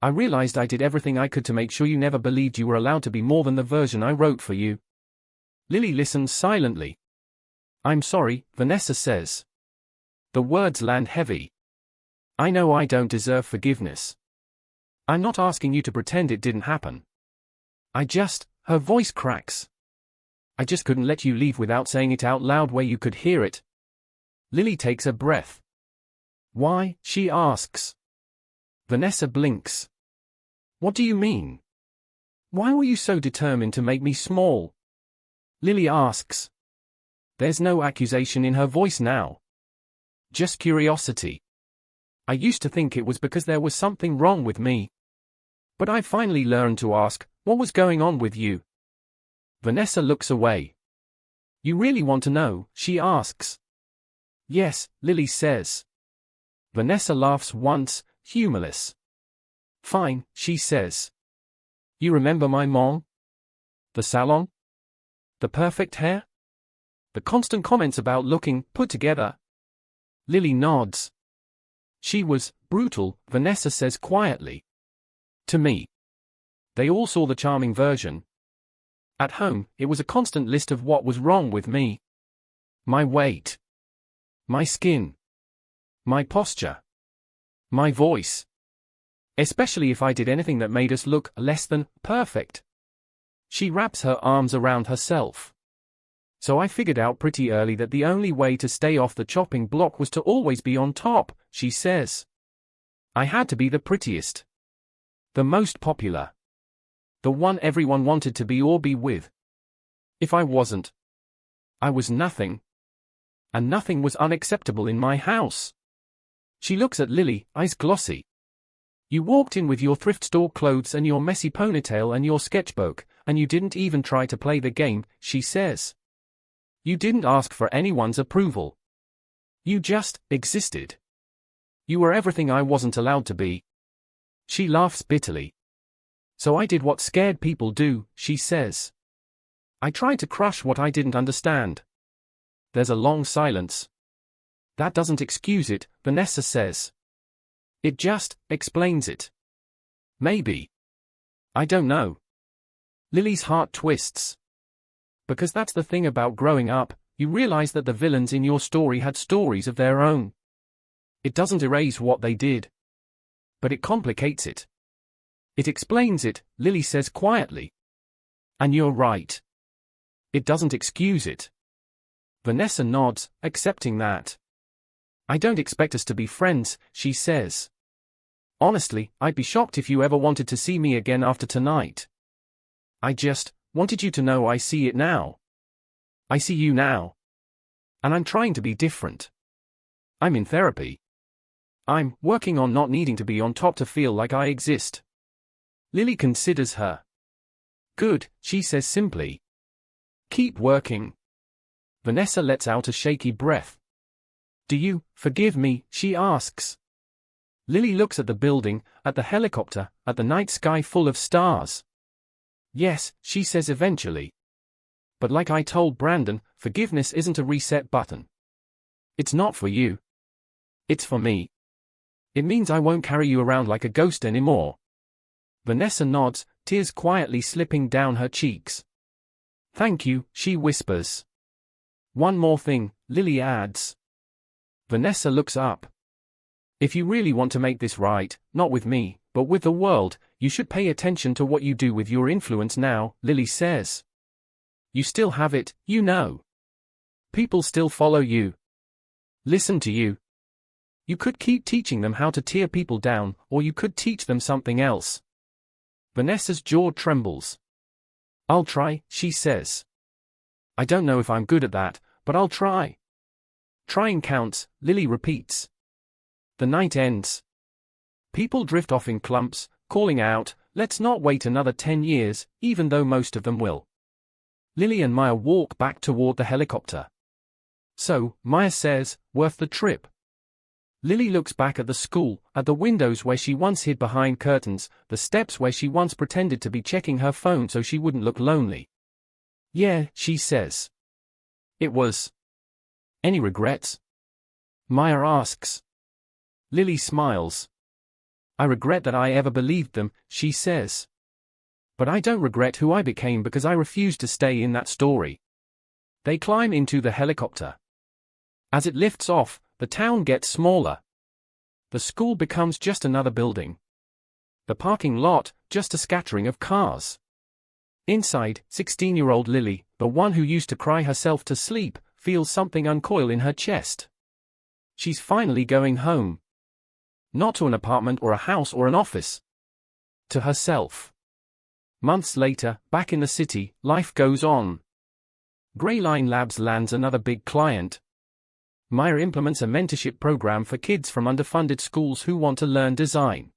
"I realized I did everything I could to make sure you never believed you were allowed to be more than the version I wrote for you." Lily listens silently. "I'm sorry," Vanessa says. The words land heavy. "I know I don't deserve forgiveness. I'm not asking you to pretend it didn't happen. Her voice cracks. "I just couldn't let you leave without saying it out loud where you could hear it." Lily takes a breath. "Why?" she asks. Vanessa blinks. "What do you mean? Why were you so determined to make me small?" Lily asks. There's no accusation in her voice now. Just curiosity. "I used to think it was because there was something wrong with me. But I finally learned to ask, what was going on with you?" Vanessa looks away. "You really want to know?" she asks. "Yes," Lily says. Vanessa laughs once, humorless. "Fine," she says. "You remember my mom? The salon? The perfect hair? The constant comments about looking put together? Lily nods. She was brutal, Vanessa says quietly. To me. They all saw the charming version. At home, it was a constant list of what was wrong with me. My weight. My skin. My posture. My voice. Especially if I did anything that made us look less than perfect. She wraps her arms around herself. So I figured out pretty early that the only way to stay off the chopping block was to always be on top, she says. I had to be the prettiest. The most popular. The one everyone wanted to be or be with. If I wasn't, I was nothing. And nothing was unacceptable in my house. She looks at Lily, eyes glossy. You walked in with your thrift store clothes and your messy ponytail and your sketchbook, and you didn't even try to play the game, she says. You didn't ask for anyone's approval. You just existed. You were everything I wasn't allowed to be. She laughs bitterly. So I did what scared people do, she says. I tried to crush what I didn't understand. There's a long silence. That doesn't excuse it, Vanessa says. It just explains it. Maybe. I don't know. Lily's heart twists. Because that's the thing about growing up, you realize that the villains in your story had stories of their own. It doesn't erase what they did. But it complicates it. It explains it, Lily says quietly. And you're right. It doesn't excuse it. Vanessa nods, accepting that. I don't expect us to be friends, she says. Honestly, I'd be shocked if you ever wanted to see me again after tonight. I just wanted you to know I see it now. I see you now. And I'm trying to be different. I'm in therapy. I'm working on not needing to be on top to feel like I exist. Lily considers her. Good, she says simply. Keep working. Vanessa lets out a shaky breath. Do you forgive me, she asks. Lily looks at the building, at the helicopter, at the night sky full of stars. Yes, she says eventually. But like I told Brandon, forgiveness isn't a reset button. It's not for you. It's for me. It means I won't carry you around like a ghost anymore. Vanessa nods, tears quietly slipping down her cheeks. Thank you, she whispers. One more thing, Lily adds. Vanessa looks up. If you really want to make this right, not with me, but with the world, you should pay attention to what you do with your influence now, Lily says. You still have it, you know. People still follow you. Listen to you. You could keep teaching them how to tear people down, or you could teach them something else. Vanessa's jaw trembles. I'll try, she says. I don't know if I'm good at that, but I'll try. Trying counts, Lily repeats. The night ends. People drift off in clumps, calling out, let's not wait another 10 years, even though most of them will. Lily and Maya walk back toward the helicopter. So, Maya says, worth the trip. Lily looks back at the school, at the windows where she once hid behind curtains, the steps where she once pretended to be checking her phone so she wouldn't look lonely. Yeah, she says. It was. Any regrets? Maya asks. Lily smiles. I regret that I ever believed them, she says. But I don't regret who I became because I refused to stay in that story. They climb into the helicopter. As it lifts off, the town gets smaller. The school becomes just another building. The parking lot, just a scattering of cars. Inside, 16-year-old Lily, the one who used to cry herself to sleep, feels something uncoil in her chest. She's finally going home. Not to an apartment or a house or an office. To herself. Months later, back in the city, life goes on. Greyline Labs lands another big client. Maya implements a mentorship program for kids from underfunded schools who want to learn design.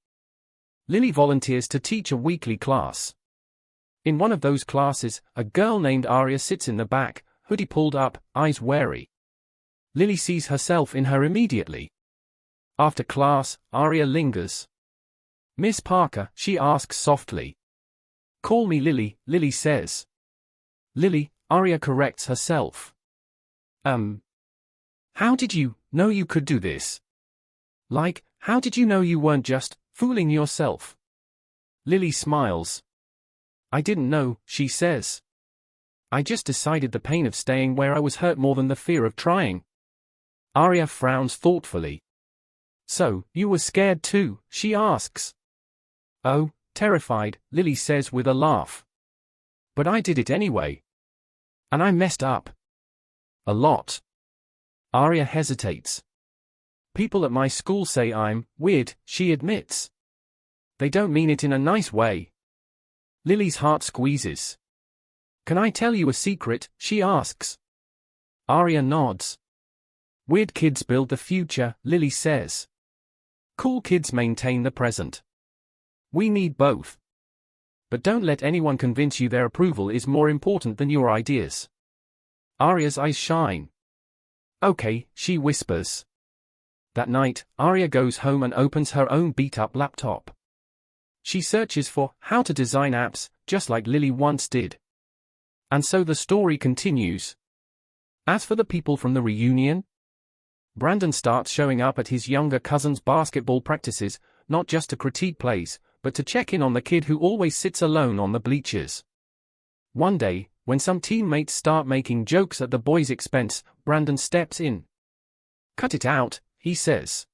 Lily volunteers to teach a weekly class. In one of those classes, a girl named Aria sits in the back, hoodie pulled up, eyes wary. Lily sees herself in her immediately. After class, Aria lingers. Miss Parker, she asks softly. Call me Lily, Lily says. Lily, Arya corrects herself. How did you know you could do this? Like, how did you know you weren't just fooling yourself? Lily smiles. I didn't know, she says. I just decided the pain of staying where I was hurt more than the fear of trying. Arya frowns thoughtfully. So, you were scared too, she asks. Oh, terrified, Lily says with a laugh. But I did it anyway. And I messed up. A lot. Arya hesitates. People at my school say I'm weird, she admits. They don't mean it in a nice way. Lily's heart squeezes. Can I tell you a secret, she asks. Arya nods. Weird kids build the future, Lily says. Cool kids maintain the present. We need both. But don't let anyone convince you their approval is more important than your ideas. Arya's eyes shine. Okay, she whispers. That night, Arya goes home and opens her own beat-up laptop. She searches for how to design apps, just like Lily once did. And so the story continues. As for the people from the reunion, Brandon starts showing up at his younger cousin's basketball practices, not just to critique plays, but to check in on the kid who always sits alone on the bleachers. One day, when some teammates start making jokes at the boy's expense, Brandon steps in. Cut it out, he says.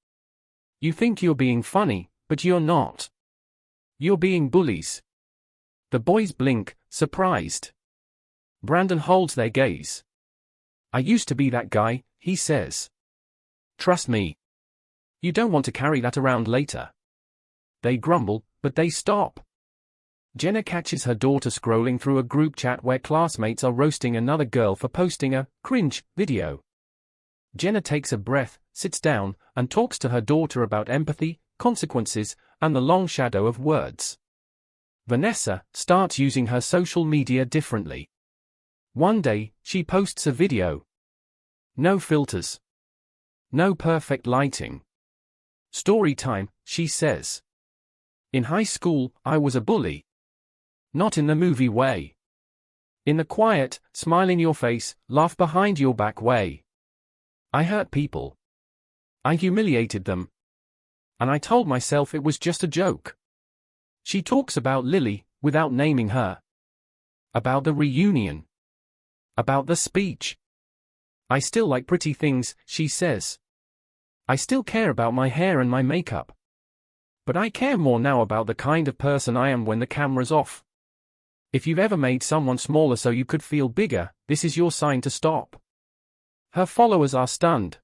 You think you're being funny, but you're not. You're being bullies. The boys blink, surprised. Brandon holds their gaze. I used to be that guy, he says. Trust me. You don't want to carry that around later. They grumble, but they stop. Jenna catches her daughter scrolling through a group chat where classmates are roasting another girl for posting a cringe video. Jenna takes a breath, sits down, and talks to her daughter about empathy, consequences, and the long shadow of words. Vanessa starts using her social media differently. One day, she posts a video. No filters. No perfect lighting. Story time, she says. In high school, I was a bully. Not in the movie way. In the quiet, smile in your face, laugh behind your back way. I hurt people. I humiliated them. And I told myself it was just a joke. She talks about Lily, without naming her. About the reunion. About the speech. I still like pretty things, she says. I still care about my hair and my makeup. But I care more now about the kind of person I am when the camera's off. If you've ever made someone smaller so you could feel bigger, this is your sign to stop. Her followers are stunned.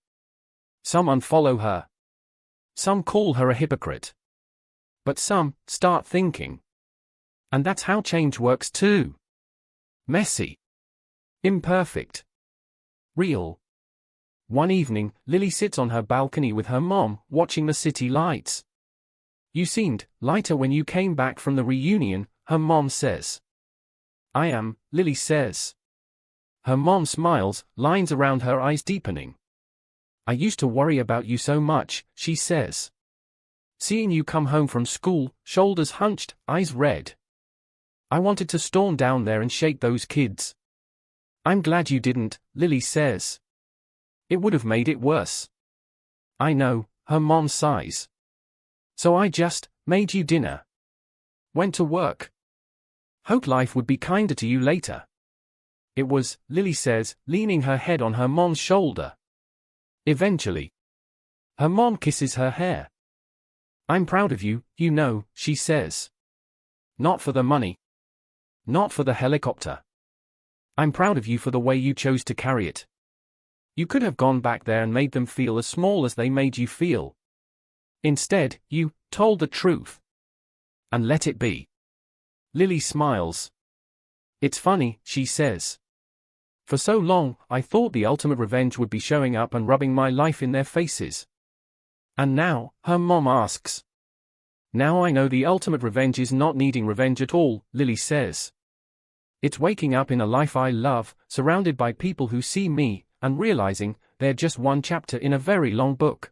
Some unfollow her. Some call her a hypocrite. But some start thinking. And that's how change works too. Messy. Imperfect. Real. One evening, Lily sits on her balcony with her mom, watching the city lights. You seemed lighter when you came back from the reunion, her mom says. I am, Lily says. Her mom smiles, lines around her eyes deepening. I used to worry about you so much, she says. Seeing you come home from school, shoulders hunched, eyes red. I wanted to storm down there and shake those kids. I'm glad you didn't, Lily says. It would have made it worse. I know, her mom sighs. So I just made you dinner. Went to work. Hoped life would be kinder to you later. It was, Lily says, leaning her head on her mom's shoulder. Eventually. Her mom kisses her hair. I'm proud of you, you know, she says. Not for the money. Not for the helicopter. I'm proud of you for the way you chose to carry it. You could have gone back there and made them feel as small as they made you feel. Instead, you told the truth. And let it be. Lily smiles. It's funny, she says. For so long, I thought the ultimate revenge would be showing up and rubbing my life in their faces. And now, her mom asks. Now I know the ultimate revenge is not needing revenge at all, Lily says. It's waking up in a life I love, surrounded by people who see me, and realizing they're just one chapter in a very long book.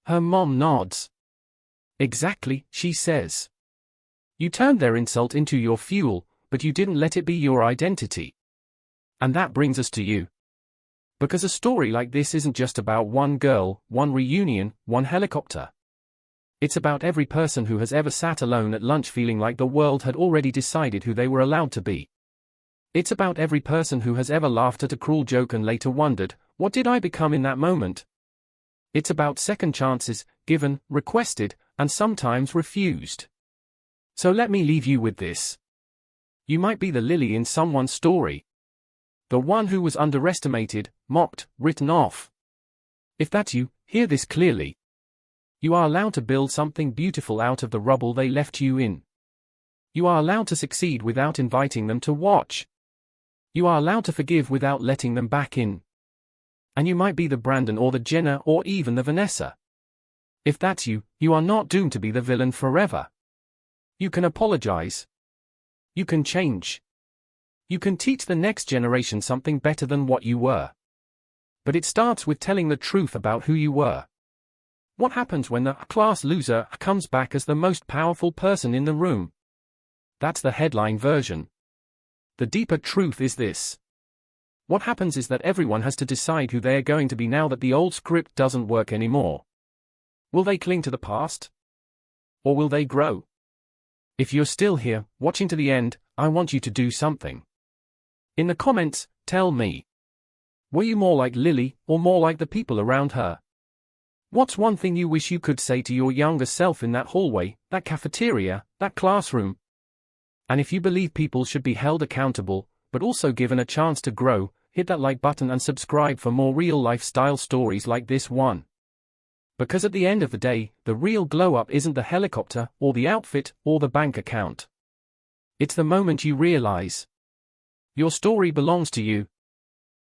Her mom nods. Exactly, she says. You turned their insult into your fuel, but you didn't let it be your identity. And that brings us to you. Because a story like this isn't just about one girl, one reunion, one helicopter. It's about every person who has ever sat alone at lunch feeling like the world had already decided who they were allowed to be. It's about every person who has ever laughed at a cruel joke and later wondered, what did I become in that moment? It's about second chances, given, requested, and sometimes refused. So let me leave you with this. You might be the Lily in someone's story. The one who was underestimated, mocked, written off. If that's you, hear this clearly. You are allowed to build something beautiful out of the rubble they left you in. You are allowed to succeed without inviting them to watch. You are allowed to forgive without letting them back in. And you might be the Brandon or the Jenna or even the Vanessa. If that's you, you are not doomed to be the villain forever. You can apologize. You can change. You can teach the next generation something better than what you were. But it starts with telling the truth about who you were. What happens when the class loser comes back as the most powerful person in the room? That's the headline version. The deeper truth is this. What happens is that everyone has to decide who they are going to be now that the old script doesn't work anymore. Will they cling to the past? Or will they grow? If you're still here, watching to the end, I want you to do something. In the comments, tell me. Were you more like Lily, or more like the people around her? What's one thing you wish you could say to your younger self in that hallway, that cafeteria, that classroom? And if you believe people should be held accountable, but also given a chance to grow, hit that like button and subscribe for more real lifestyle stories like this one. Because at the end of the day, the real glow-up isn't the helicopter, or the outfit, or the bank account. It's the moment you realize your story belongs to you.